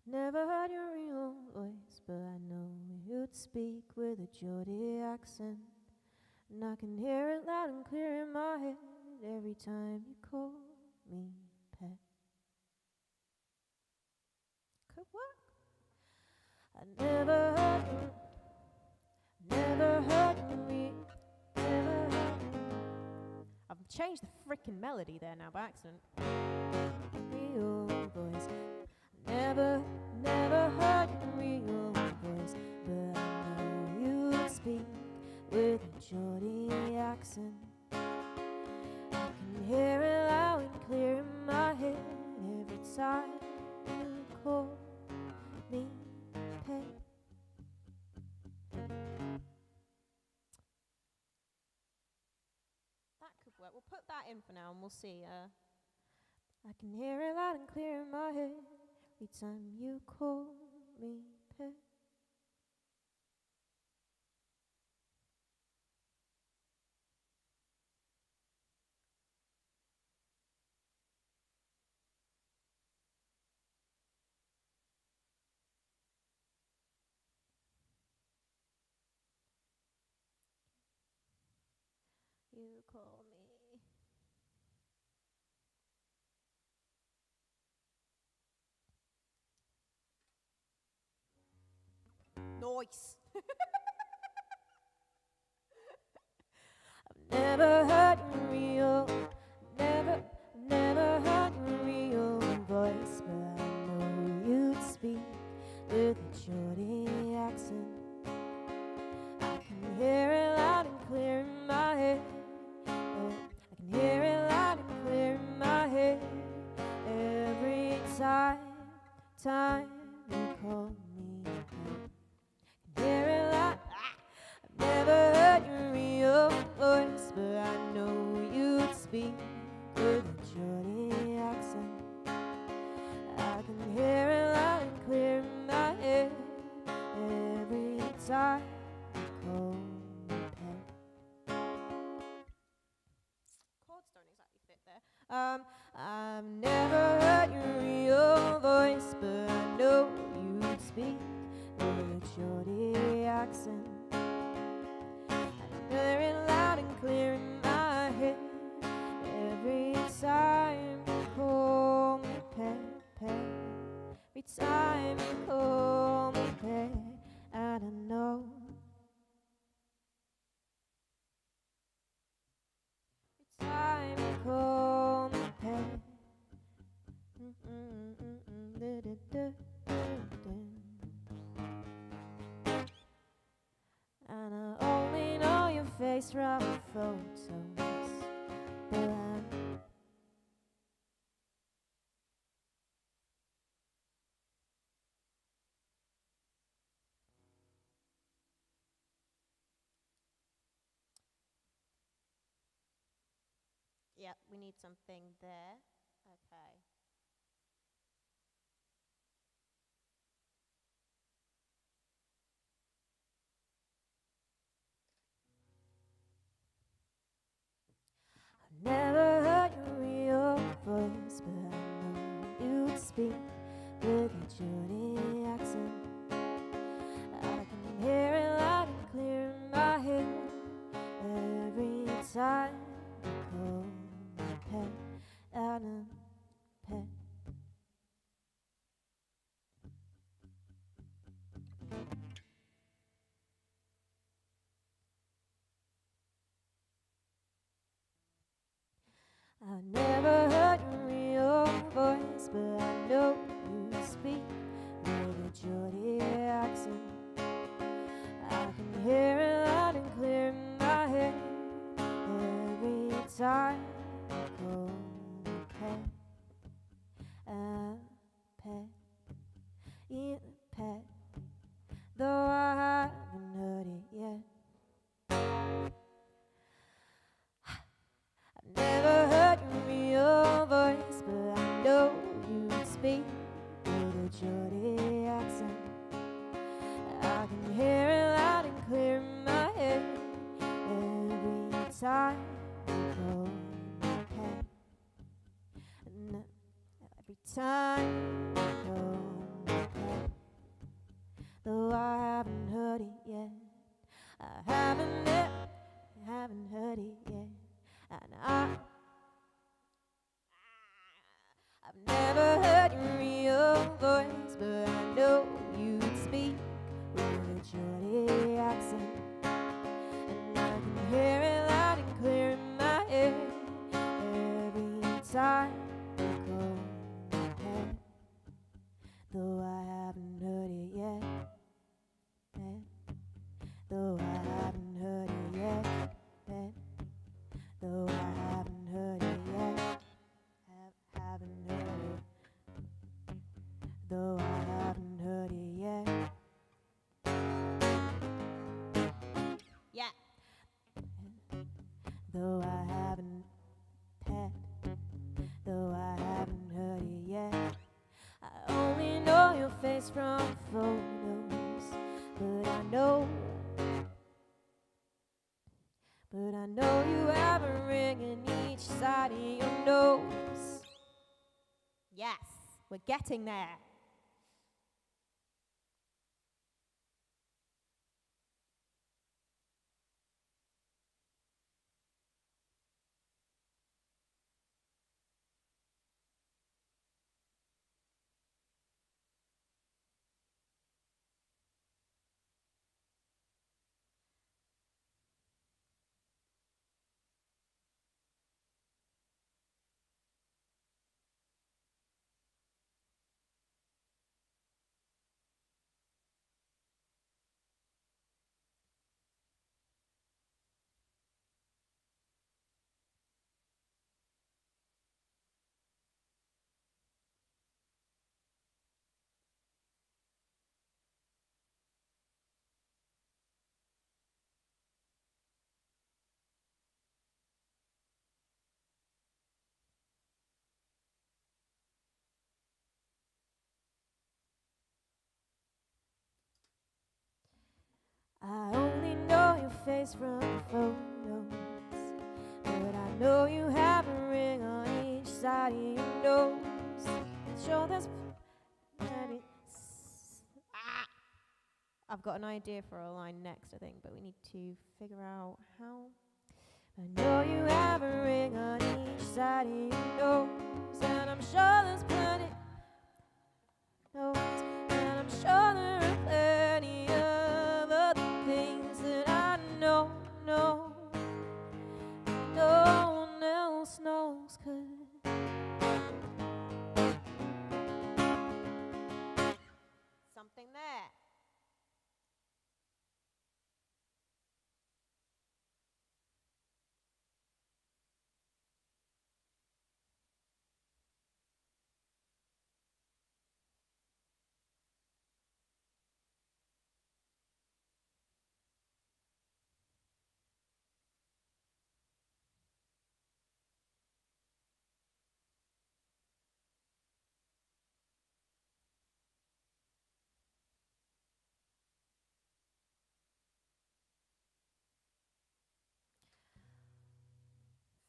Never heard your real voice, but I know you'd speak with a Geordie accent, and I can hear it loud and clear in my head every time you call me pet. Could work. I never heard you. Never heard me. Never heard me. I've changed the frickin' melody there now by accident. Real voice. Never heard your real voice, but I know you'd speak with a Geordie accent. I can hear it loud and clear in my head every time you call me pet. That could work. We'll put that in for now and we'll see. I can hear it loud and clear in my head every time you call me pet. You call me. Nice. I've never heard your real, never heard your real voice, but I know you'd speak with a Geordie accent. I can hear it loud and clear in my head. I can hear it loud and clear in my head every time you call me pet. I can hear it loud. I've never heard your real voice, but I know you'd speak with a Geordie accent. I can hear it loud and clear in my head every time you call me pet. Chords don't exactly fit there. I've never heard your real voice, but I know you'd speak with a Geordie accent. I hear it loud and clear in my head every time you call me pet, pet. Every time you call me pet, I don't know. Every time you call me pet. And I only know your face face from photos, but yeah, we need something there. Okay. I've never heard your real voice, but I know you'd speak with a Geordie accent. I can hear it loud and clear in my head every time you call me pet, Anna, pet. I've never heard your real voice, but I know you speak with a Geordie accent. I can hear it loud and clear in my head every time you call me pet, pet, yeah, pet. Though I haven't heard it yet. I've never heard your real voice, but I know you speak with a Geordie accent. I can hear it loud and clear in my head every time you call me pet. And every time you call me pet. Though I haven't heard it yet. I haven't heard it yet. And I've never heard your real voice, but I know you'd speak with a Geordie accent. And I can hear it loud and clear in my head every time you call me pet. Though I haven't heard it yet. Pet. Though I haven't heard it yet. Pet. Though I haven't heard it yet. Haven't heard it. Though I haven't heard it yet. Yeah. Though I haven't pet. Though I haven't heard it yet. I only know your face from photos, but I know you have a ring in each side of your nose. Yes, we're getting there. I only know your face from photos, but I know you have a ring on each side of your nose. Sure, there's maybe. I've got an idea for a line next, I think, but we need to figure out how. I know you have a ring on each side of your nose, and I'm sure there's plenty. And I'm sure there are plenty of other things that I know no one else knows. 'Cause something there.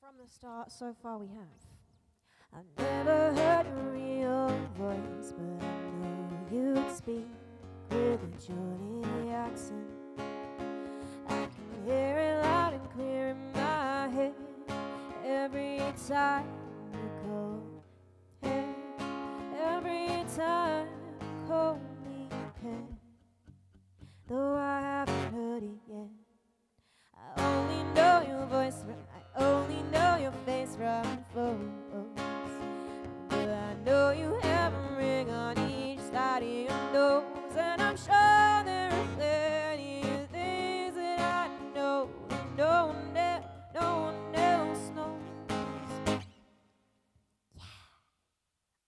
From the start, so far we have. I've never heard a real voice, but I know you'd speak with a Geordie accent. I can hear it loud and clear in my head every time you call. Hey, every time you call me pet, though I haven't heard it yet. I only know your voice, I only know your face from photos, but I know you have a ring on each side of your nose, and I'm sure there are plenty of things that I know that no one else knows. Yeah.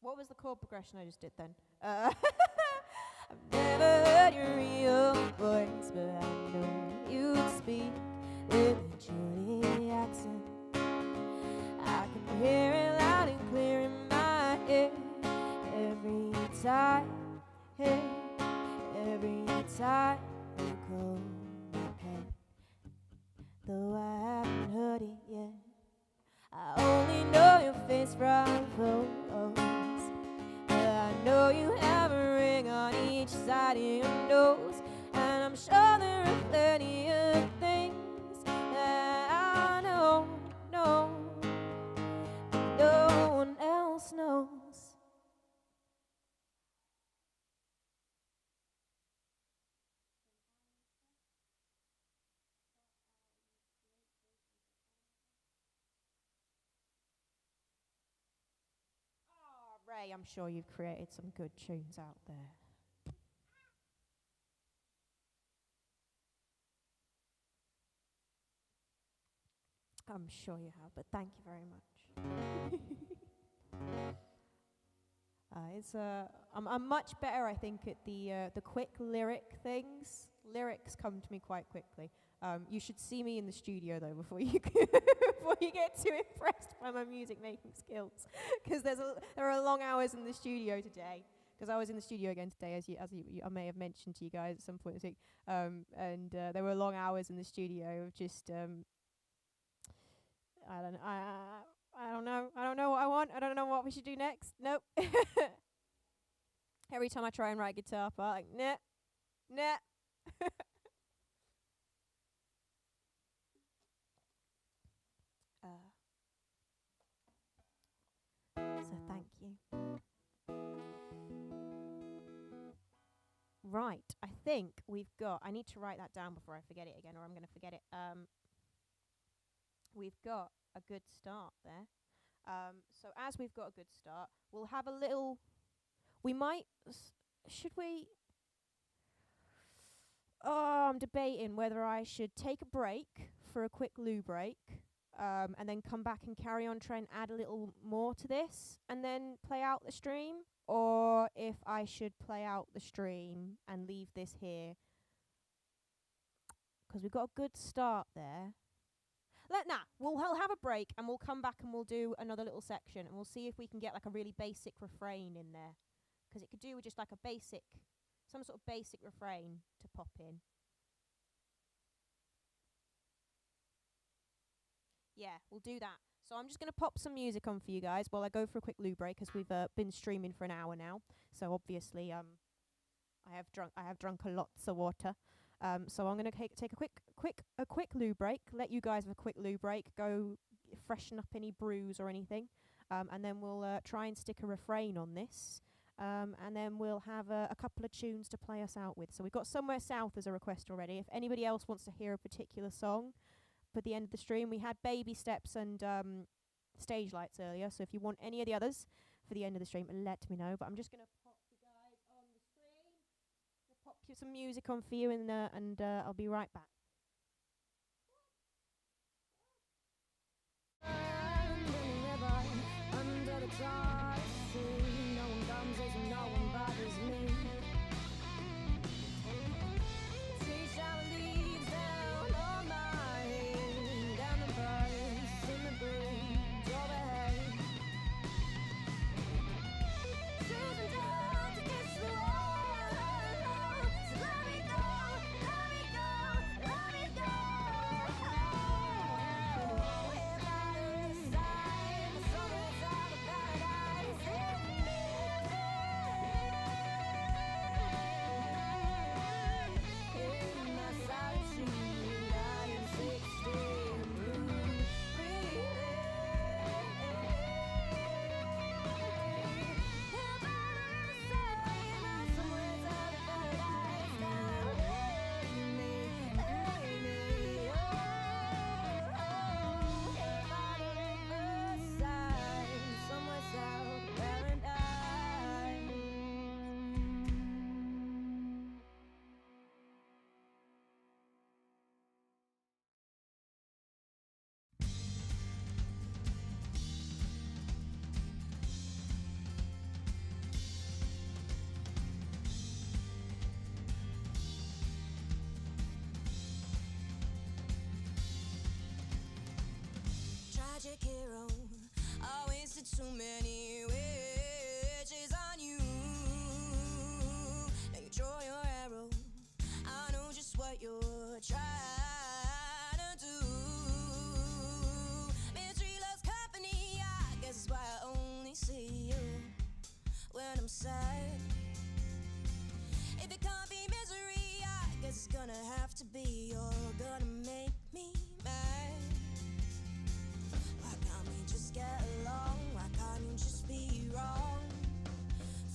What was the chord progression I just did then? I've never heard your real voice, but I know you'd speak with a Geordie accent. I can hear it loud and clear in my head every time, hey, every time you call me pet, though I haven't heard it yet. I only know your face from photos, but I know you have a ring on each side of your nose, and I'm sure there are plenty of things that I know, no one else knows. Oh, Ray, I'm sure you've created some good tunes out there. I'm sure you have, but thank you very much. I'm much better, I think, at the quick lyric things. Lyrics come to me quite quickly. You should see me in the studio though before you before you get too impressed by my music making skills, because there are long hours in the studio today. Because I was in the studio again today, as I may have mentioned to you guys at some point this week, and there were long hours in the studio of just I don't know what I want. I don't know what we should do next. Nope. Every time I try and write a guitar part, like nah. So thank you. Right, I think we've got. I need to write that down before I forget it again, or I'm going to forget it. We've got a good start there. So as we've got a good start, we'll have a little. We might. Should we? Oh, I'm debating whether I should take a break for a quick loo break, and then come back and carry on trying to add a little more to this, and then play out the stream, or if I should play out the stream and leave this here, because we've got a good start there. We'll have a break and we'll come back and we'll do another little section and we'll see if we can get like a really basic refrain in there, because it could do with just like some sort of basic refrain to pop in. Yeah, we'll do that. So I'm just going to pop some music on for you guys while I go for a quick loo break, because we've been streaming for an hour now. So obviously I have drunk lots of water. So I'm going to take a quick loo break, let you guys have a quick loo break, go freshen up any brews or anything, and then we'll try and stick a refrain on this, and then we'll have a couple of tunes to play us out with. So we've got Somewhere South as a request already. If anybody else wants to hear a particular song for the end of the stream, we had Baby Steps and Stage Lights earlier, so if you want any of the others for the end of the stream, let me know. But I'm just going to pop you guys on the screen. Pop you some music on for you, and I'll be right back. Under the dark sea, no one comes as no one bothers me. Tree shower leaves down on my head, down the birds in the breeze overhead. Choosing down to kiss the wall, so let me go, let me go, let tragic hero. I wasted too many wishes on you. Now you draw your arrow. I know just what you're trying to do. Misery loves company. I guess that's why I only see you when I'm sad. If it can't be misery, I guess it's gonna have to be. You're gonna make me mad. Why can't we just get along? Why can't you just be wrong?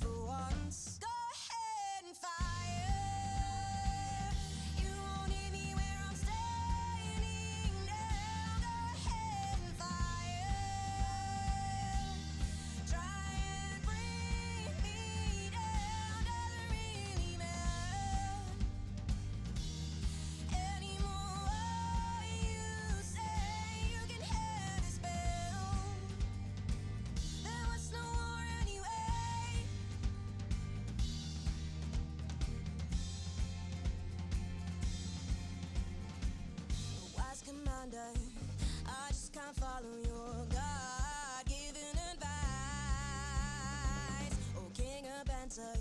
For once, go ahead and fire. You won't hit me where I'm standing now. Go ahead and fire. Try and bring me down. Doesn't really matter anymore. You say you can have this spell. There was no war anyway. Wise commander, I just can't follow your God-given advice. Oh, king of banter,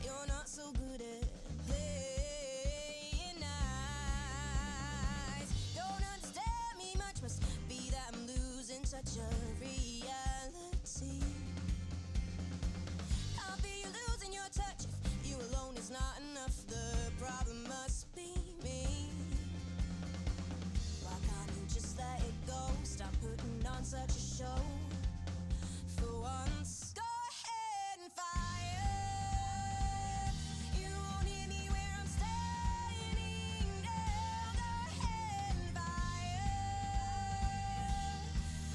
you're not so good at playing nice. Don't understand me much, must be that I'm losing touch of reality. Can't be you losing your touch if you alone is not enough. The problem must be me. Why can't you just let it go? Stop putting on such a show. For once, go ahead and fire. You won't hit me where I'm standing now. Go ahead and fire.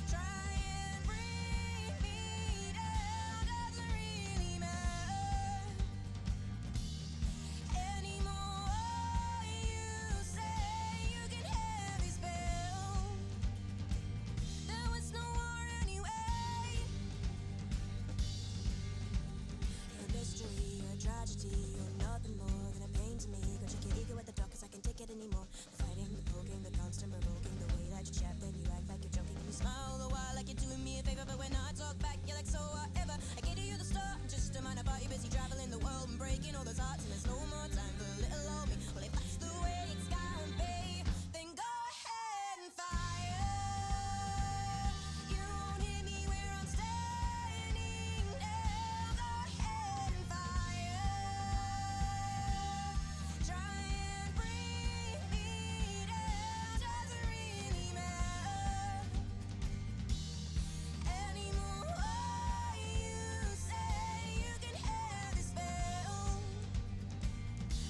Try and bring me down. Doesn't really matter anymore. You say you can have this spell. There was no war anyway. You're a mystery, you're a tragedy, you're nothing more than a pain to me. Got your ego at the door 'cause I can't take it anymore. The fighting, the poking, the constant provoking, the way that you chat, then you act like you're joking. You smile all the while like you're doing me a favor, but when I talk back, you're like, so whatever. I gave you the start, just a mind about you, busy traveling the world and breaking all those hearts, and there's no more time for little old me. Well, if that's the way it's gotta be, then go ahead and fire. You won't hit me where I'm standing now. Go ahead and fire. Try and bring me down. Doesn't really matter anymore. You say you can have this spell.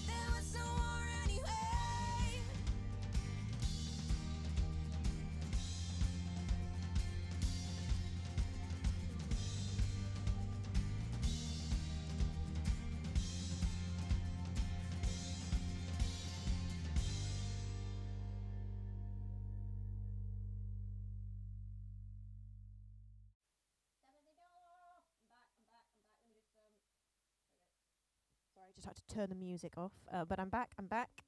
There was no war anyway. Sorry, just had to turn the music off. But I'm back. I'm back.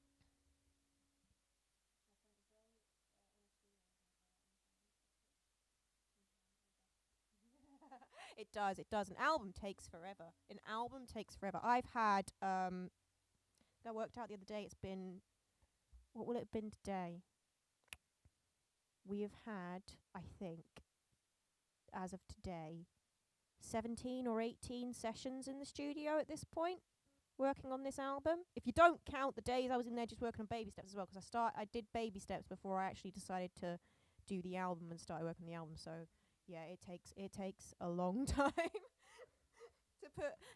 It does. It does. An album takes forever. An album takes forever. I've had. I worked out the other day. It's been. What will it have been today? We have had, I think, as of today, 17 or 18 sessions in the studio at this point, working on this album. If you don't count the days I was in there just working on baby steps as well, 'cause I did baby steps before I actually decided to do the album and started working on the album. So yeah, it takes a long time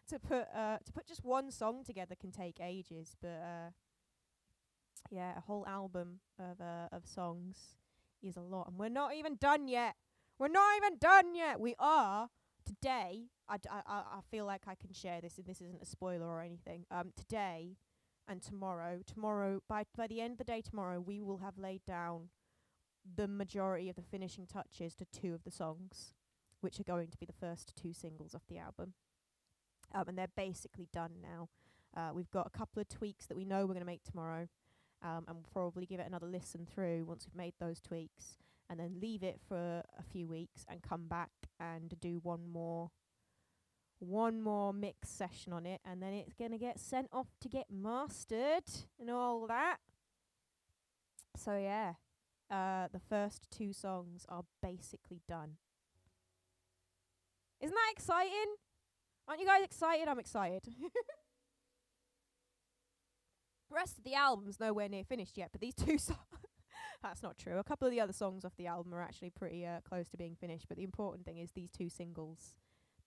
to put just one song together can take ages. But yeah, a whole album of songs is a lot, and we're not even done yet. We're not even done yet. We are today. I feel like I can share this, and this isn't a spoiler or anything. Today and tomorrow, by the end of the day tomorrow, we will have laid down the majority of the finishing touches to 2 of the songs, which are going to be the first 2 singles off the album. And they're basically done now. We've got a couple of tweaks that we know we're going to make tomorrow, and we'll probably give it another listen through once we've made those tweaks. and then leave it for a few weeks and come back and do one more mix session on it, and then it's gonna get sent off to get mastered and all that. So yeah, the first 2 songs are basically done. Isn't that exciting? Aren't you guys excited? I'm excited. The rest of the album's nowhere near finished yet, but these 2 songs... That's not true. A couple of the other songs off the album are actually pretty close to being finished, but the important thing is these 2 singles.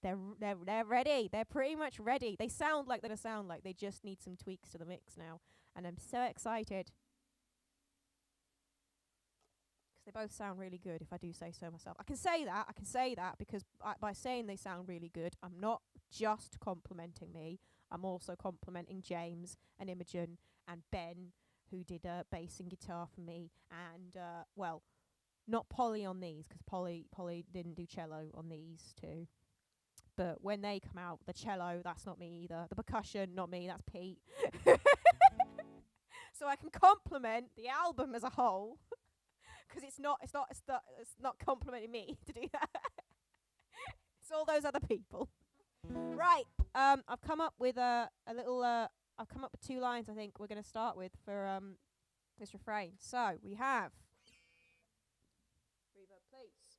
They're ready. They're pretty much ready. They sound like they're gonna sound like. They just need some tweaks to the mix now, and I'm so excited. 'Cause they both sound really good, if I do say so myself. I can say that because by saying they sound really good, I'm not just complimenting me. I'm also complimenting James and Imogen and Ben, who did bass and guitar for me, and well, not Polly on these, 'cause Polly didn't do cello on these 2. But when they come out, the cello, that's not me either. The percussion, not me, that's Pete. So I can compliment the album as a whole, 'cause it's not complimenting me to do that. It's all those other people. Right. I've come up with a little. I've come up with 2 lines. I think we're gonna start with for this refrain. So we have. Reverb, please.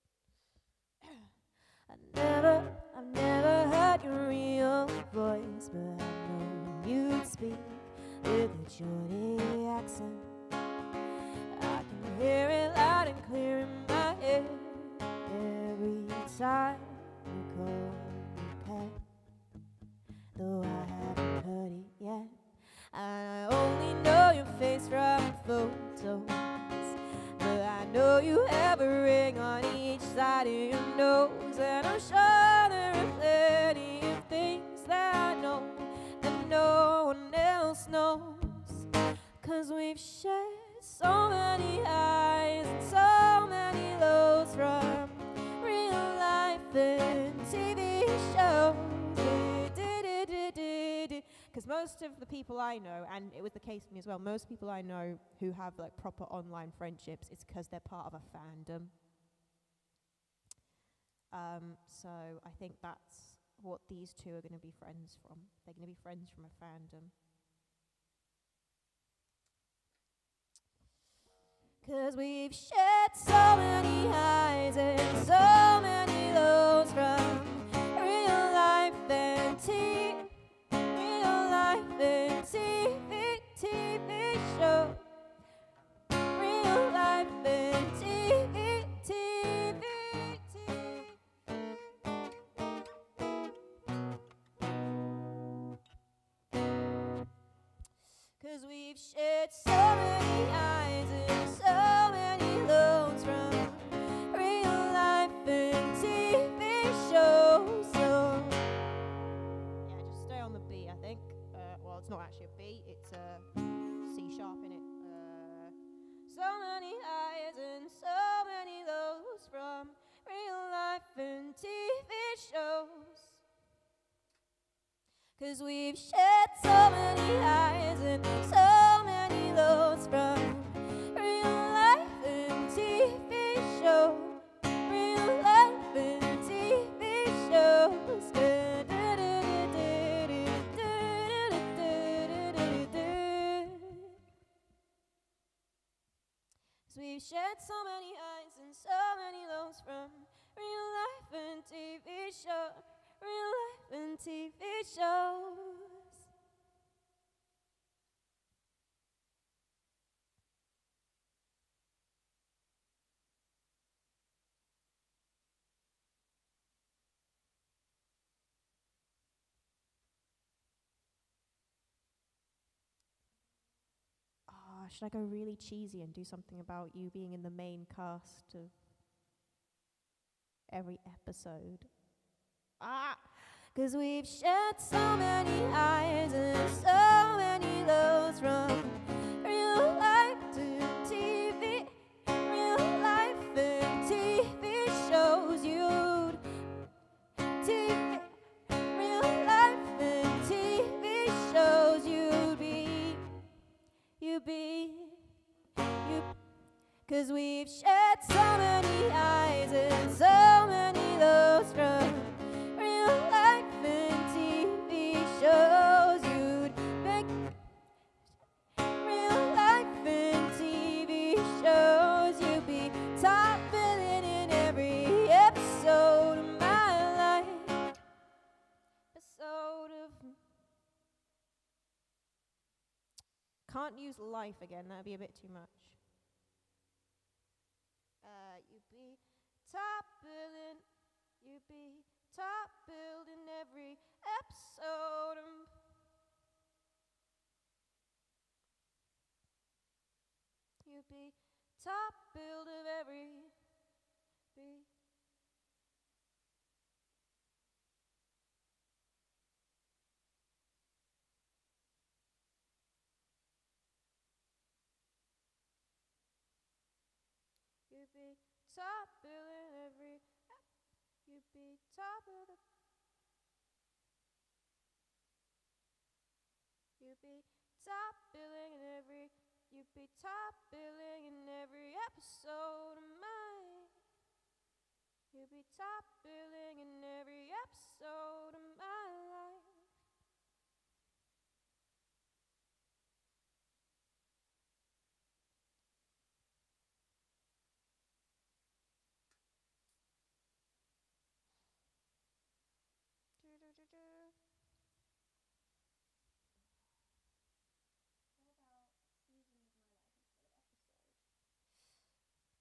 I've never heard your real voice, but I know you'd speak with a Geordie accent. I can hear it loud and clear in my head every time you call me pet. Though I haven't heard it yet, I only know your face from photos, but I know you have a ring on each side of your nose, and I'm sure there are plenty of things that I know that no one else knows. 'Cause we've shared so many highs and so many lows, from real life and TV shows. 'Cause most of the people I know, and it was the case for me as well, most people I know who have like proper online friendships, it's 'cause they're part of a fandom. So I think that's what these 2 are going to be friends from. They're going to be friends from a fandom. 'Cause we've shared so many highs and so many lows, from real life and TV show. Real life and TV. 'Cause we've shared so many highs and so many lows, from real life and TV shows. So yeah, just stay on the B, I think. Well, it's not actually a B, it's a C sharp, innit? So many highs and so many lows, from real life and TV shows. 'Cause we've shared so many highs and so many lows, from real life and TV shows. Real life and TV shows. 'Cause we've shared so many highs and so many lows, from real life and TV shows. Real life and TV shows. Should I go really cheesy and do something about you being in the main cast of every episode? 'Cause we've shared so many highs and so many lows, from real life to TV. Real life and TV shows. Real life and TV shows. You'd be. 'Cause we've shared shared so many highs and so many lows from real life and TV shows. You'd make real life and TV shows. You'd be top billing in every episode of my life. Episode of Can't use life again, that'd be a bit too much. You'd be top billing, you'd be top billed in every episode. You'd be top billed of every. You'd be top billing every. You'd be top of the. You'd be top billing in every. You'd be top billing in every episode of mine. You'd be top billing in every episode of my life.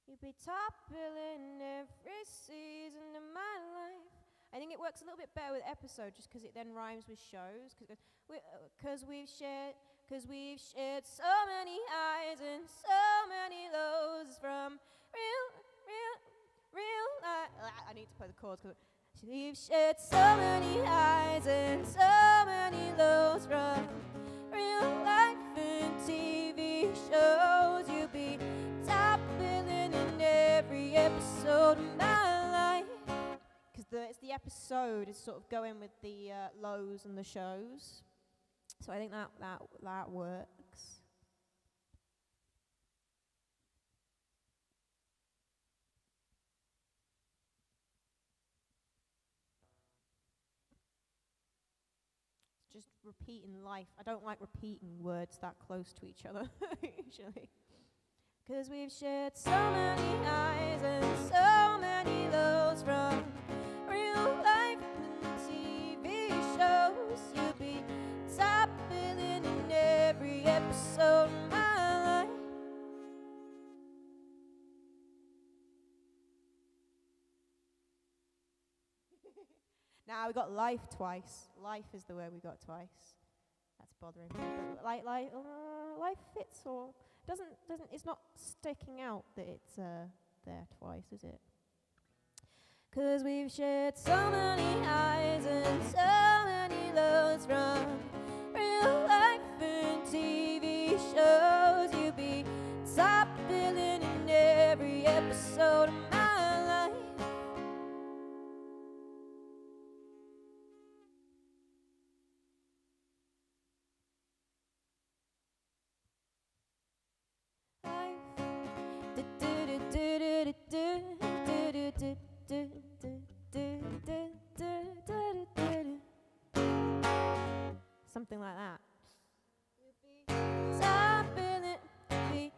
You'd be top billing every season of my life. I think it works a little bit better with episode just because it then rhymes with shows. Because we've shared so many highs and so many lows from real life. I need to play the chords because we've shared so many highs and so many lows from real life and TV shows. You'll be top billing in every episode of my life. Because it's the episode is sort of going with the lows and the shows. So I think that works. Just repeating life. I don't like repeating words that close to each other usually. Cause we've shared so many highs and so many lows from real life and TV shows. You'll be top billing in every episode of my life. Now we got life twice. Life is the word we got twice. That's bothering me. But life fits or doesn't. It's not sticking out that it's there twice, is it? 'Cause we've shared so many highs and so many lows from real life and TV shows. You'll be top billing in every episode of my life. Something like that. Top billing, be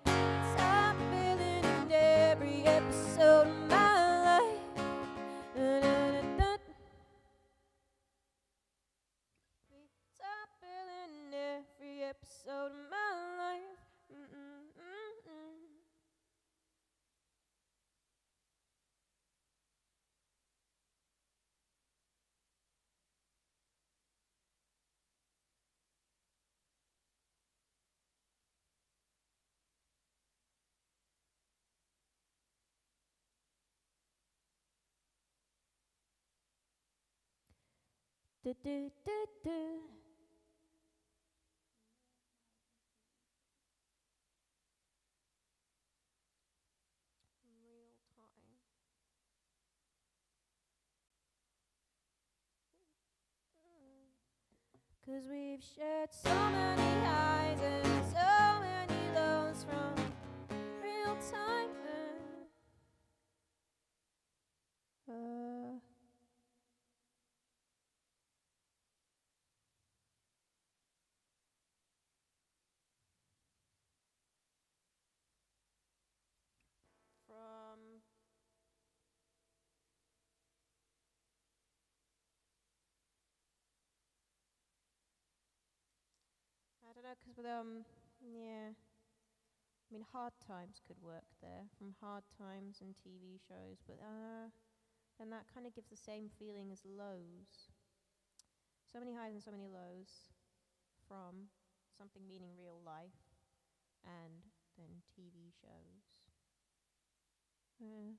top billing in every episode of my life. Be top billing in every episode of my life. Do do do do. Real time. 'Cause we've shared so many highs and so many lows from real time. No, 'cause with yeah. I mean, Hard Times could work there from Hard Times and TV shows, but then that kind of gives the same feeling as lows. So many highs and so many lows from something meaning real life, and then TV shows. Uh.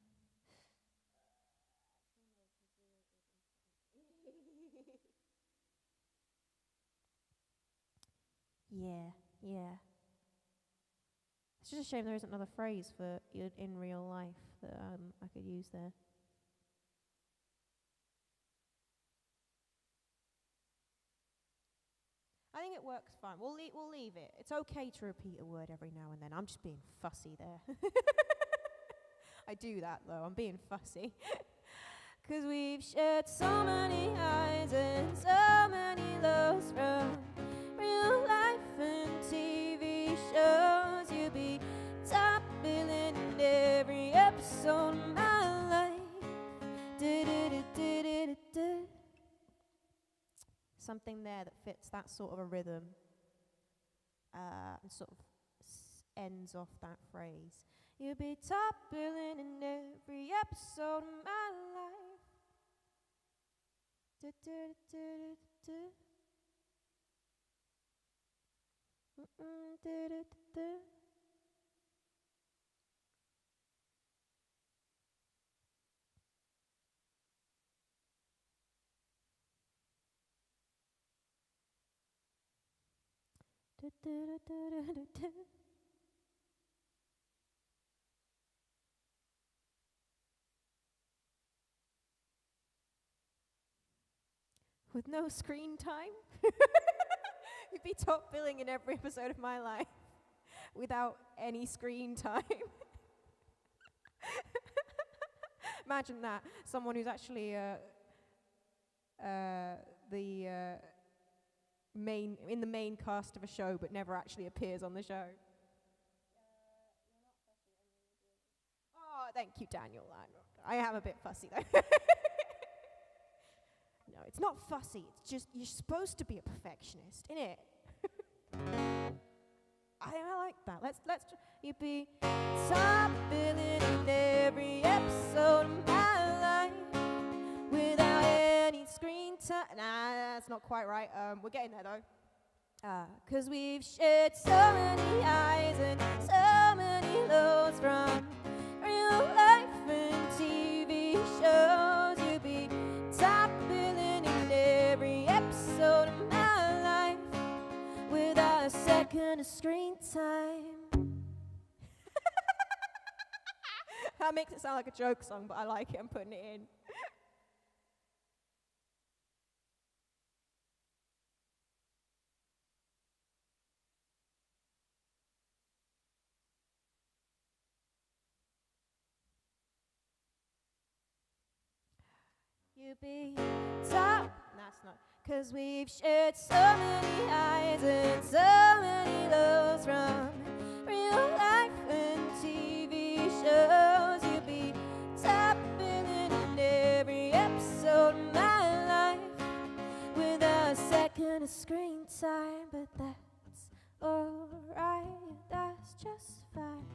Yeah, yeah. It's just a shame there isn't another phrase for in real life that I could use there. I think it works fine. We'll leave it. It's okay to repeat a word every now and then. I'm just being fussy there. I do that though. I'm being fussy. 'Cause we've shared so many highs and so many lows from real life and TV shows. You'll be top billing in every episode of my life. Du-du-du-du-du-du-du. Something there that fits that sort of a rhythm and sort of ends off that phrase. You'll be top billing in every episode of my life. Du-du-du-du-du-du. Du-du-du-du. Du-du-du-du-du-du. With no screen time? You'd be top billing in every episode of my life without any screen time. Imagine that. Someone who's actually the main cast of a show but never actually appears on the show. Oh, thank you, Daniel. I am a bit fussy though. No, it's not fussy. It's just you're supposed to be a perfectionist, innit? I like that. You be top billing in every episode of my life without any screen time. Nah, that's not quite right. We're getting there though. 'Cause we've shared so many highs and so many lows from real life and TV shows. You be top billing in every episode of my life without a second of screen time. That makes it sound like a joke song, but I like it. I'm putting it in. You be top. That's not. 'Cause we've shared so many highs and so many lows from real life and TV shows. You be top billing in every episode of my life without a second of screen time. But that's alright. That's just fine.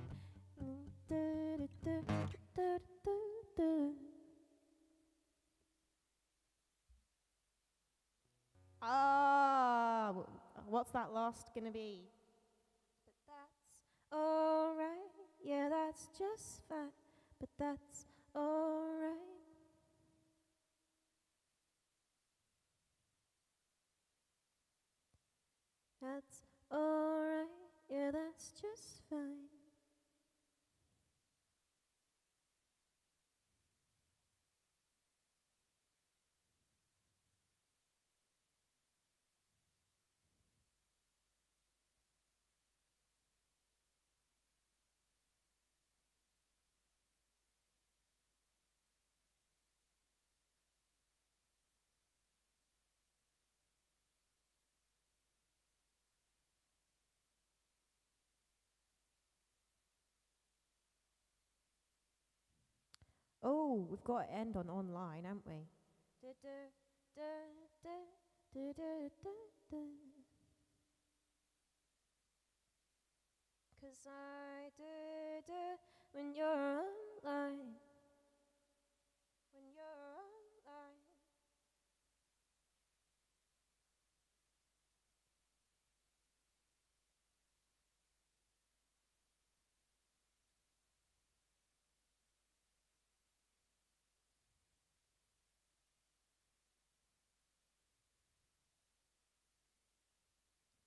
What's that last gonna be? But that's alright, yeah, that's just fine. But that's alright. That's alright, yeah, that's just fine. Oh, we've got to end on online, haven't we? 'cause I do when you're online. When you're online.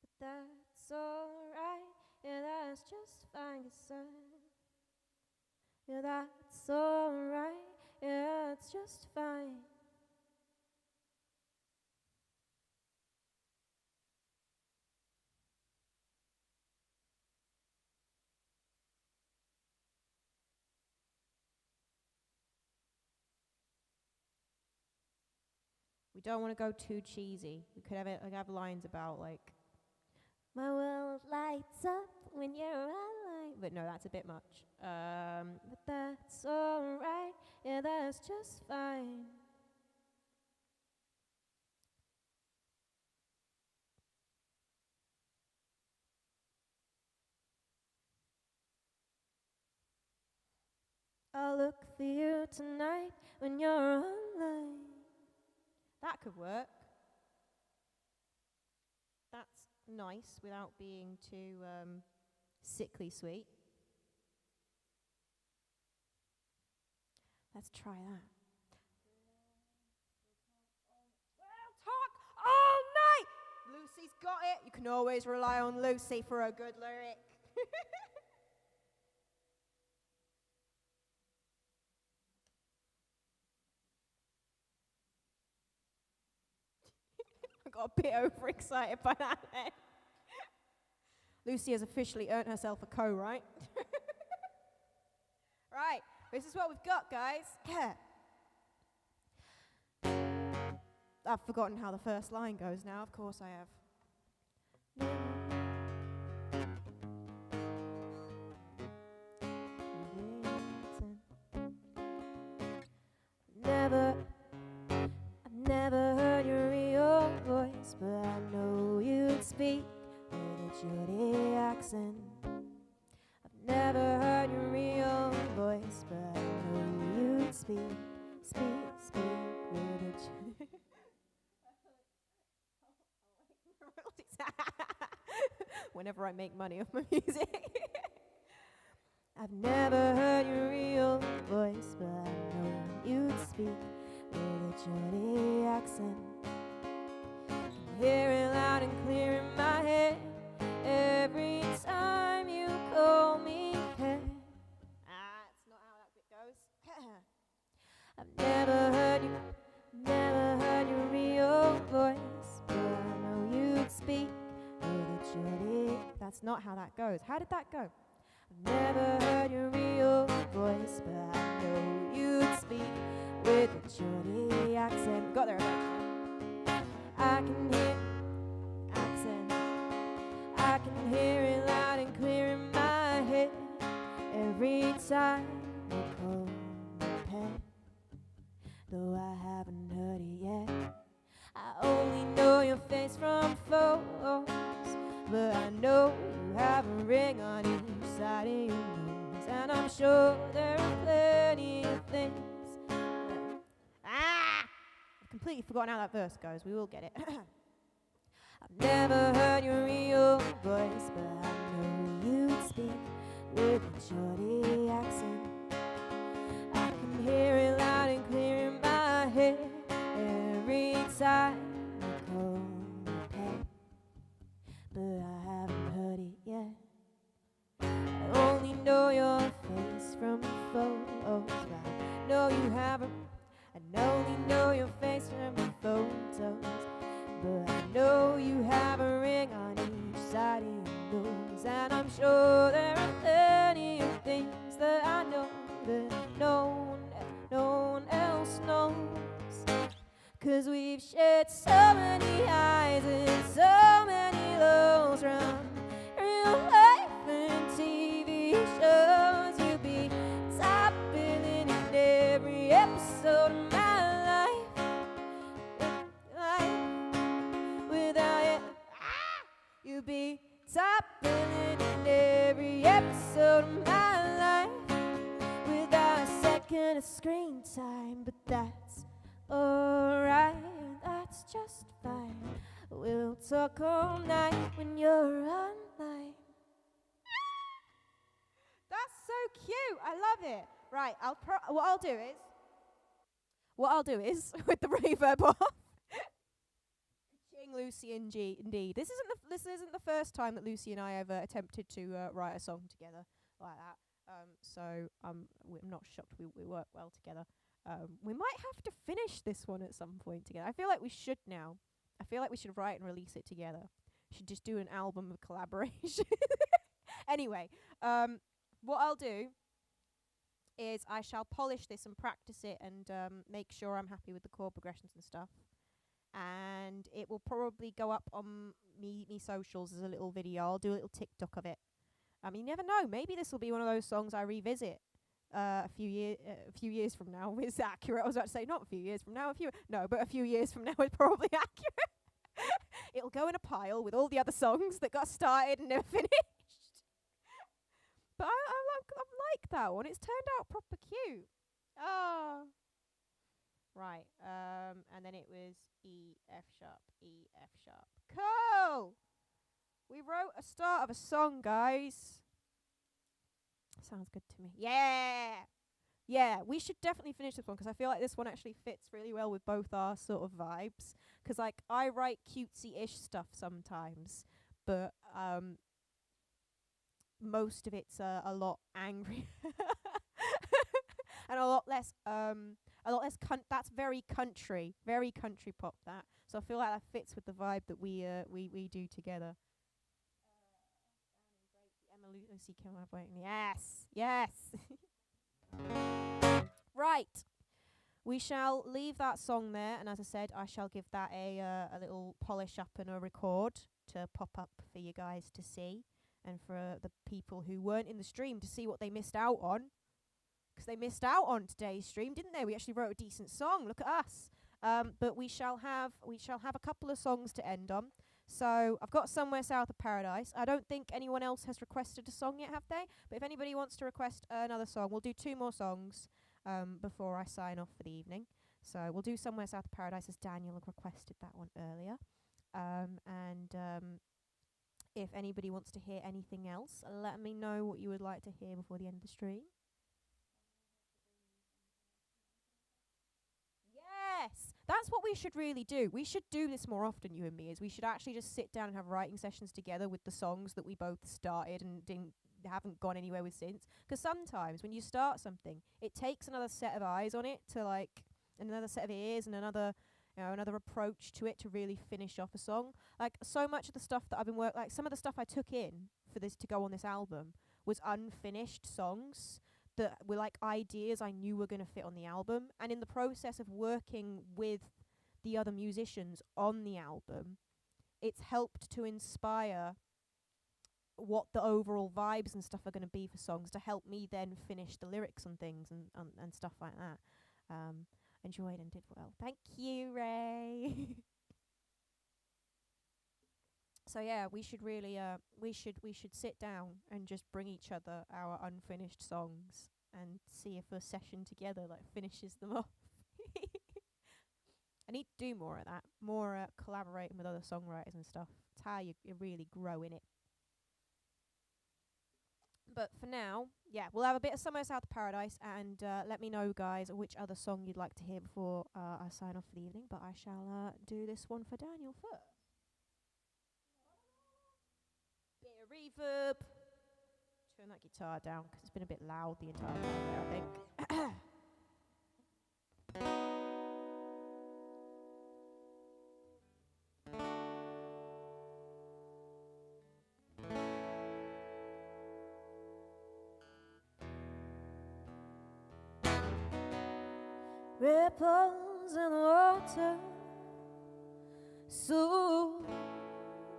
But that's alright, yeah, that's just fine, 'cause yeah, that's alright, yeah, that's just fine. We don't want to go too cheesy. We could have it like have lines about like my world lights up when you're online. But no, that's a bit much. But that's alright. Yeah, that's just fine. I'll look for you tonight when you're online. That could work. That's nice without being too sickly sweet. Let's try that. We'll talk all night. Lucy's got it. You can always rely on Lucy for a good lyric. I got a bit overexcited by that then. Lucy has officially earned herself a co-write. Right, this is what we've got, guys. I've forgotten how the first line goes now. Of course I have. I've never heard your real voice, but I know you'd speak with a Geordie accent. I've never heard your real voice, but I know you'd speak with a Geordie. Whenever I make money off my music. I've never heard your real voice, but I know you'd speak with a Geordie accent. I hear it loud and clear in my head every time you call me Ken. That's not how that bit goes. I've never heard your real voice, but I know you'd speak with a Geordie. That's not how that goes. How did that go? I've never heard your real voice, but I know you'd speak with a Geordie accent. Got there eventually. I can hear accent. I can hear it loud and clear in my head every time you call me pet. Though I haven't heard it yet. I only know your face from photos, but I know you have a ring on each side of your nose, and I'm sure there are plenty of things. I've completely forgotten how that verse goes. We will get it. I've never heard your real voice, but I know you'd speak with a Geordie accent. I can hear it loud and clear in my head every time you call me pet, but I haven't heard it yet. I only know your face from photos, but I know you haven't. I only know your face from photos, but I know you have a ring on each side of your nose, and I'm sure there are plenty of things that I know that no one else knows. 'Cause we've shared so many highs and so many lows from real life and TV shows. You'll be top billing in every episode of my life. Without it, you'll be top billing in every episode of screen time, but that's alright, that's just fine. We'll talk all night when you're online. That's so cute. I love it. Right, what I'll do is with the reverb off. Ching Lucy and G. Indeed, this isn't the first time that Lucy and I ever attempted to write a song together like that. So I'm not shocked we work well together. We might have to finish this one at some point together. I feel like we should now. I feel like we should write and release it together. Should just do an album of collaboration. Anyway, what I'll do is I shall polish this and practice it and make sure I'm happy with the chord progressions and stuff. And it will probably go up on me socials as a little video. I'll do a little TikTok of it. You never know. Maybe this will be one of those songs I revisit a few years from now. Is accurate. I was about to say not a few years from now. But a few years from now is probably accurate. It'll go in a pile with all the other songs that got started and never finished. But I like that one. It's turned out proper cute. Oh. Right. And then it was E, F sharp, E, F sharp. Cool. We wrote a start of a song, guys. Sounds good to me. Yeah. Yeah, we should definitely finish this one because I feel like this one actually fits really well with both our sort of vibes. Because, like, I write cutesy-ish stuff sometimes, but most of it's a lot angry and a lot less that's very country pop, that. So I feel like that fits with the vibe that we do together. Emma Lucy collaborating. Yes. Right. We shall leave that song there, and as I said, I shall give that a little polish up and a record to pop up for you guys to see, and for the people who weren't in the stream to see what they missed out on. Because they missed out on today's stream, didn't they? We actually wrote a decent song. Look at us. But we shall have a couple of songs to end on. So I've got Somewhere South of Paradise. I don't think anyone else has requested a song yet, have they? But if anybody wants to request another song, we'll do 2 more songs before I sign off for the evening. So we'll do Somewhere South of Paradise, as Daniel had requested that one earlier. If anybody wants to hear anything else, let me know what you would like to hear before the end of the stream. Yes, that's what we should really do. We should do this more often, you and me, is we should actually just sit down and have writing sessions together with the songs that we both started and haven't gone anywhere with since. Because sometimes when you start something, it takes another set of eyes on it to, like, another set of ears and another approach to it to really finish off a song. Like, so much of the stuff that I've been some of the stuff I took in for this to go on this album was unfinished songs that were like ideas I knew were going to fit on the album. And in the process of working with the other musicians on the album, it's helped to inspire what the overall vibes and stuff are going to be for songs, to help me then finish the lyrics and things and stuff like that. Enjoyed and did well. Thank you, Ray. So yeah, we should really we should sit down and just bring each other our unfinished songs and see if a session together like finishes them off. I need to do more of that, more collaborating with other songwriters and stuff. It's how you really grow in it. But for now, yeah, we'll have a bit of Somewhere South of Paradise, and let me know, guys, which other song you'd like to hear before I sign off for the evening. But I shall do this one for Daniel first. Bit of reverb. Turn that guitar down because it's been a bit loud the entire time there, I think. Ripples in the water soothe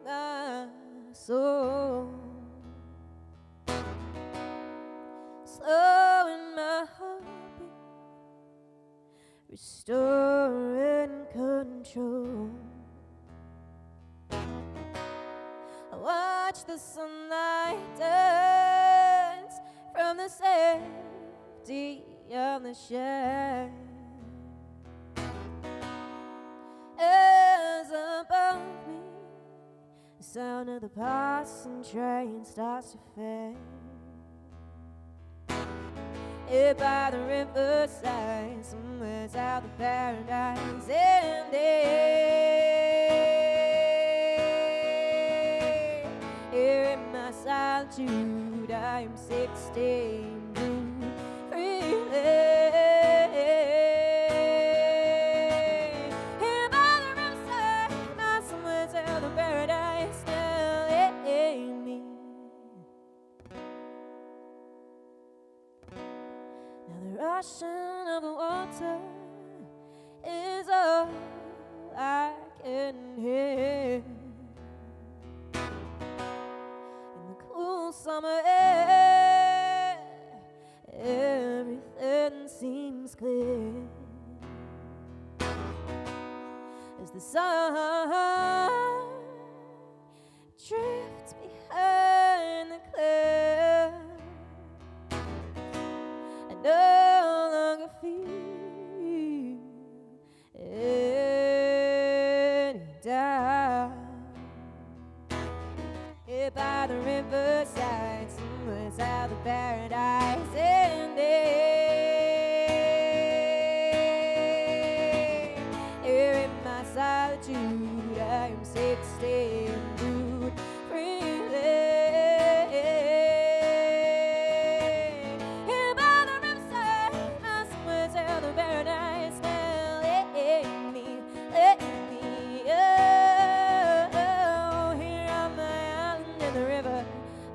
my soul, slowing my heartbeat, restoring control. I watch the sunlight dance from the safety on the shore. As above me, the sound of the passing train starts to fade. Here by the riverside, somewhere's out the paradise ending. Here in my solitude, I am 16, blue, freely. Here by the riverside, my somewhere's out the paradise telling me. Now the rushing of the water is all I can hear. In the cool summer air, everything seems clear. As the sun drifts behind the clouds, I no longer feel any doubt. Here by the riverside, somewhere's out the paradise ending. Here in my solitude, I am 16, blue, freely. Here by the riverside, my somewhere's out the paradise now, letting me. Oh, here on my island in the river,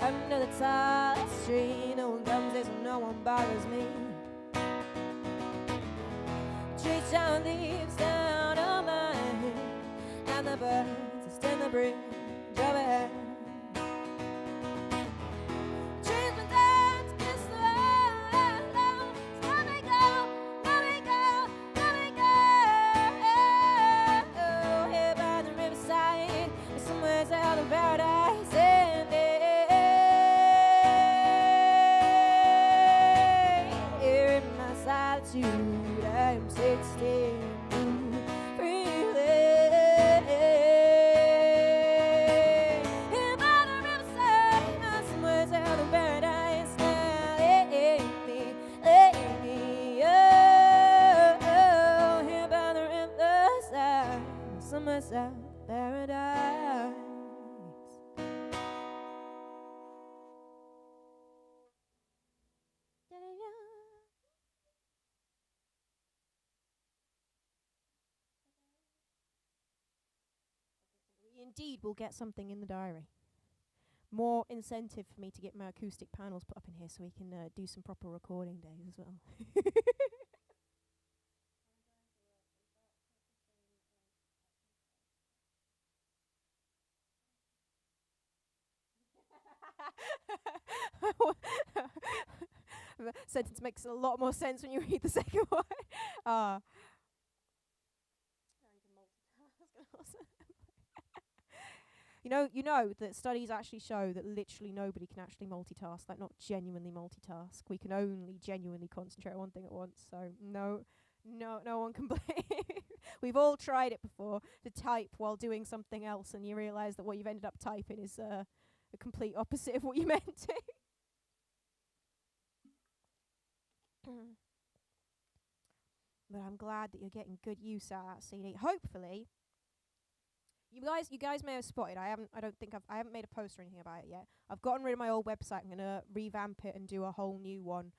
under the tallest tree. No one comes this, no one bothers me. Trees down leaves down on my head, and the birds extend the bridge overhead. Trees will dance, kiss the land, let me go, let me go, let me go. Here by the riverside, somewhere's out of paradise ending. Here in my solitude, I am 16, freely. Here by the riverside, somewhere's out of paradise now, letting me. Oh, here by the riverside, somewhere's out of paradise. We indeed will get something in the diary. More incentive for me to get my acoustic panels put up in here so we can do some proper recording days as well. The sentence makes a lot more sense when you read the second one. You know that studies actually show that literally nobody can actually multitask, like not genuinely multitask. We can only genuinely concentrate on one thing at once. So no one can blame. We've all tried it before, to type while doing something else, and you realise that what you've ended up typing is the complete opposite of what you meant to. But I'm glad that you're getting good use out of that CD. Hopefully, you guys may have spotted. I haven't made a post or anything about it yet. I've gotten rid of my old website. I'm gonna revamp it and do a whole new one.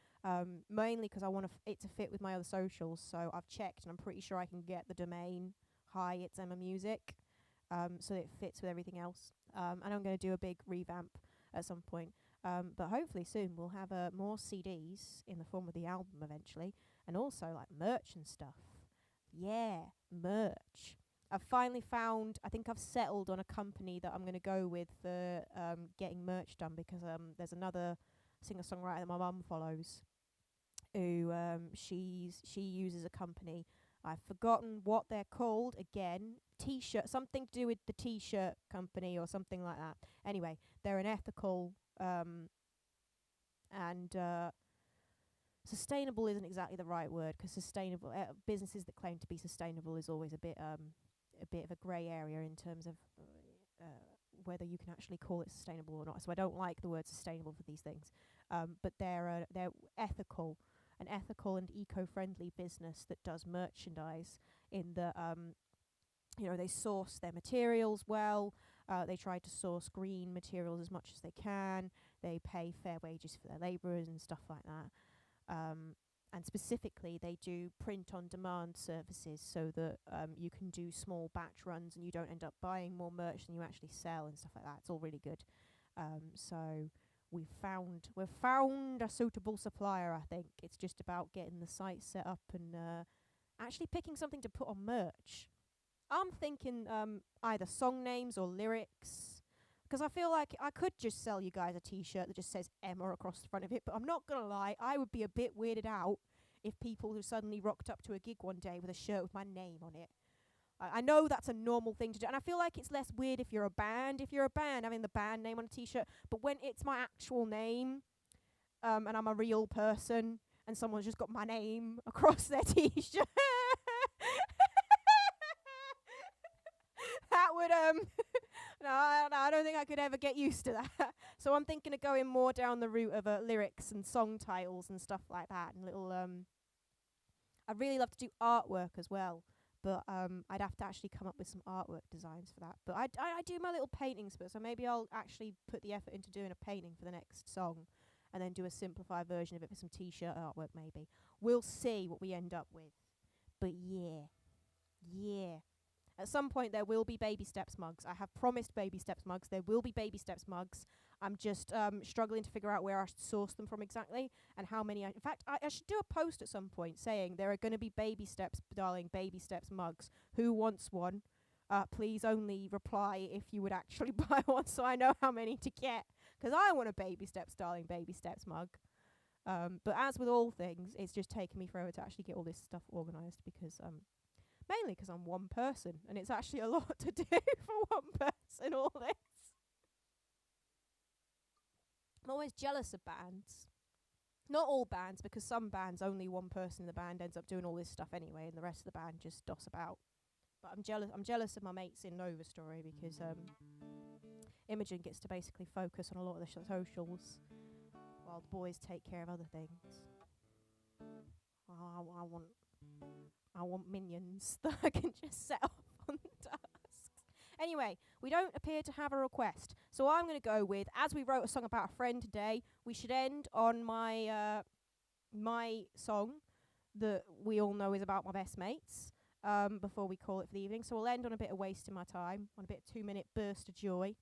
Mainly because I want it to fit with my other socials. So I've checked, and I'm pretty sure I can get the domain. Hi, it's Emma Music. So that it fits with everything else. And I'm gonna do a big revamp at some point. But hopefully soon we'll have more CDs in the form of the album eventually, and also like merch and stuff. Yeah, merch. I've finally found, I think I've settled on a company that I'm going to go with for getting merch done, because there's another singer-songwriter that my mum follows who she uses a company. I've forgotten what they're called again. T-shirt, something to do with the T-shirt company or something like that. Anyway, they're an ethical and sustainable isn't exactly the right word, because sustainable businesses that claim to be sustainable is always a bit of a grey area in terms of whether you can actually call it sustainable or not. So I don't like the word sustainable for these things, but they're ethical, an ethical and eco-friendly business that does merchandise in the they source their materials well. They try to source green materials as much as they can. They pay fair wages for their labourers and stuff like that. And specifically, they do print-on-demand services so that you can do small batch runs and you don't end up buying more merch than you actually sell and stuff like that. It's all really good. So we've found a suitable supplier, I think. It's just about getting the site set up and actually picking something to put on merch. I'm thinking either song names or lyrics, because I feel like I could just sell you guys a t-shirt that just says Emma across the front of it, but I'm not going to lie, I would be a bit weirded out if people who suddenly rocked up to a gig one day with a shirt with my name on it. I know that's a normal thing to do, and I feel like it's less weird if you're a band. If you're a band, having the band name on a t-shirt, but when it's my actual name, and I'm a real person, and someone's just got my name across their t-shirt, that would no, I don't think I could ever get used to that. So I'm thinking of going more down the route of lyrics and song titles and stuff like that, and little I'd really love to do artwork as well, but I'd have to actually come up with some artwork designs for that. But I do my little paintings, so maybe I'll actually put the effort into doing a painting for the next song, and then do a simplified version of it for some t-shirt artwork maybe. We'll see what we end up with. But yeah. At some point there will be Baby Steps mugs. I have promised Baby Steps mugs. There will be Baby Steps mugs. I'm just struggling to figure out where I should source them from exactly and how many. In fact, I should do a post at some point saying there are going to be Baby Steps, darling, Baby Steps mugs. Who wants one? Please only reply if you would actually buy one so I know how many to get. Because I want a Baby Steps, darling, Baby Steps mug. But as with all things, it's just taken me forever to actually get all this stuff organised because mainly because I'm one person, and it's actually a lot to do for one person, all this. I'm always jealous of bands. Not all bands, because some bands, only one person in the band ends up doing all this stuff anyway, and the rest of the band just doss about. But I'm jealous of my mates in Nova Story, because Imogen gets to basically focus on a lot of the socials, while the boys take care of other things. I want minions that I can just set off on tasks. Anyway, we don't appear to have a request, so I'm going to go with, as we wrote a song about a friend today, we should end on my my song that we all know is about my best mates, before we call it for the evening. So we'll end on a bit of Wasting My Time, on a bit of 2-minute burst of joy.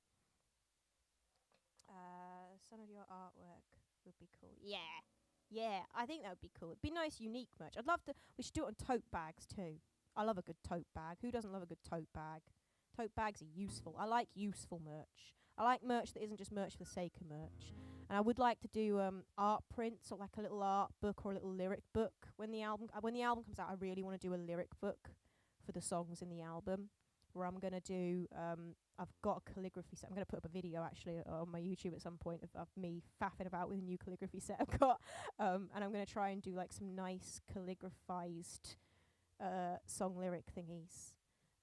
Some of your artwork would be cool. Yeah, I think that would be cool. It'd be nice, unique merch. I'd love to. We should do it on tote bags too. I love a good tote bag. Who doesn't love a good tote bag? Tote bags are useful. I like useful merch. I like merch that isn't just merch for the sake of merch. And I would like to do art prints, or like a little art book or a little lyric book when the album comes out. I really want to do a lyric book for the songs in the album, where I'm gonna do. I've got a calligraphy set. I'm going to put up a video actually on my YouTube at some point of me faffing about with a new calligraphy set I've got. And I'm going to try and do like some nice calligraphized song lyric thingies.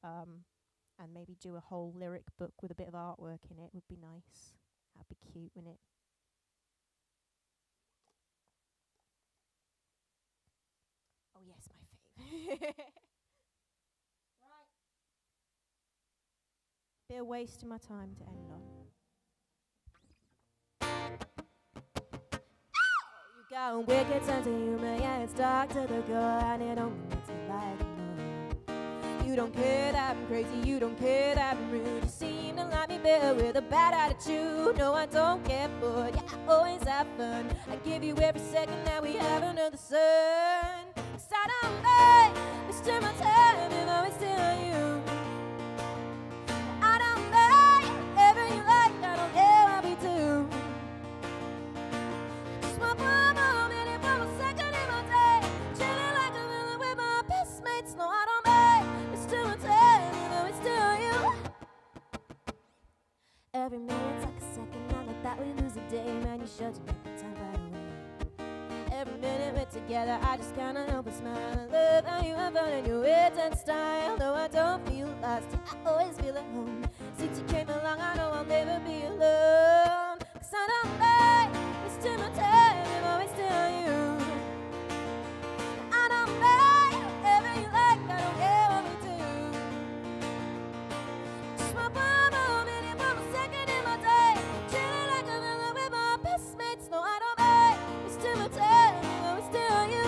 And maybe do a whole lyric book with a bit of artwork in it. Would be nice. That'd be cute, wouldn't it? Oh yes, my favourite. Bit of wasting my time to end on. You got wicked sense of humor, yeah, it's dark to the core, and it only makes me like more. You don't care that I'm crazy, you don't care that I'm rude. You seem to like me better with a bad attitude. No, I don't get bored, yeah, I always have fun. I give you every second that we have under the sun. 'Cause I don't like wasting my time if I'm wasting on you. Every minute's like a second, not like that we lose a day. Man, you sure to make the time right away. every minute we're together, I just can't help but smile. I love how you have fun in your wits and style. Though I don't feel lost, I always feel at home. Since you came along, I know I'll never be alone. 'Cause I don't like wasting my time if I waste it on you. I don't like whatever you like, I don't care what we do. Just want one more minute, one more second in my day. Treating like a villain with my best mates. No, I don't like wasting my time if I waste it on you.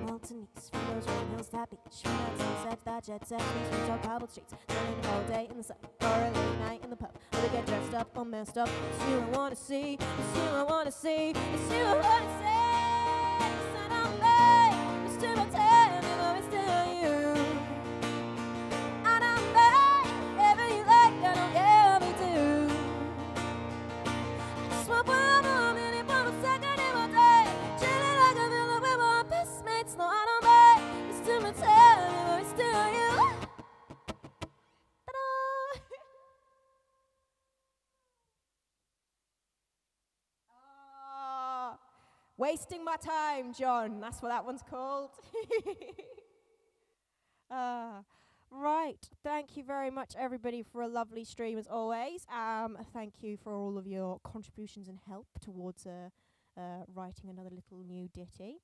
Maltese from those rain hills, that beach, from that sunset, that jet set, these on cobbled streets, spending all day in the sun, or a late night in the pub, or they get dressed up, all messed up. It's you I wanna see, it's you I wanna see, it's you I wanna see. 'Cause I don't like wasting my time if I waste it on you. I don't like whatever you like, I don't care what we do. I just want one more minute, one more second in my day. Chilling like a villain with my best mates. No, I don't like wasting my time if I waste it on you. Ta-da! Wasting my time, John. That's what that one's called. Right. Thank you very much, everybody, for a lovely stream as always. Thank you for all of your contributions and help towards writing another little new ditty.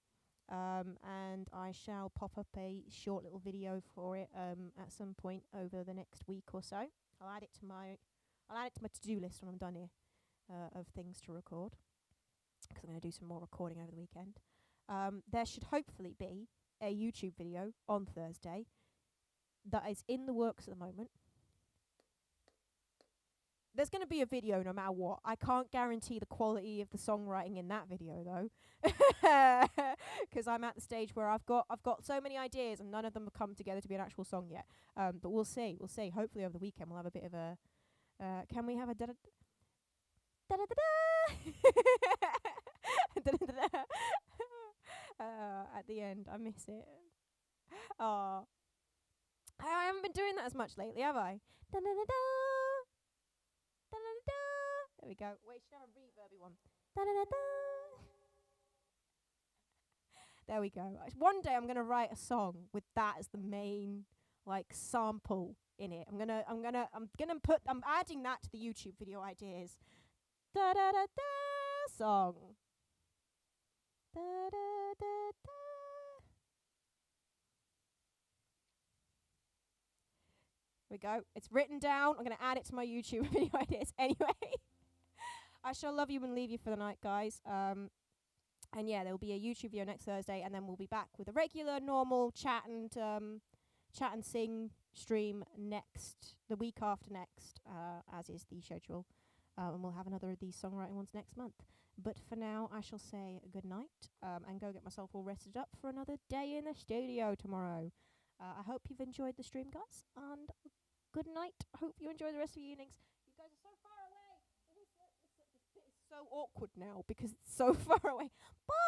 And I shall pop up a short little video for it at some point over the next week or so. I'll add it to my to-do list when I'm done here of things to record, because I'm going to do some more recording over the weekend. There should hopefully be a YouTube video on Thursday that is in the works at the moment. There's going to be a video no matter what. I can't guarantee the quality of the songwriting in that video though, because I'm at the stage where I've got so many ideas and none of them have come together to be an actual song yet. But we'll see. Hopefully over the weekend we'll have a bit of a. Can we have a da da da da da da da da? At the end, I miss it. Oh, I haven't been doing that as much lately, have I? Da da da da. Da-da-da-da. There we go. Wait, should have a reverby one. Da-da-da-da. There we go. One day I'm going to write a song with that as the main like sample in it. I'm adding that to the YouTube video ideas. Da-da-da-da song. Da-da-da-da. We go. It's written down. I'm going to add it to my YouTube video ideas anyway. I shall love you and leave you for the night, guys. And yeah, there will be a YouTube video next Thursday, and then we'll be back with a regular, normal chat and sing stream the week after next, as is the schedule. And we'll have another of these songwriting ones next month. But for now, I shall say good night and go get myself all rested up for another day in the studio tomorrow. I hope you've enjoyed the stream, guys, and good night. I hope you enjoy the rest of your evenings. You guys are so far away. This bit is so awkward now because it's so far away. Bye!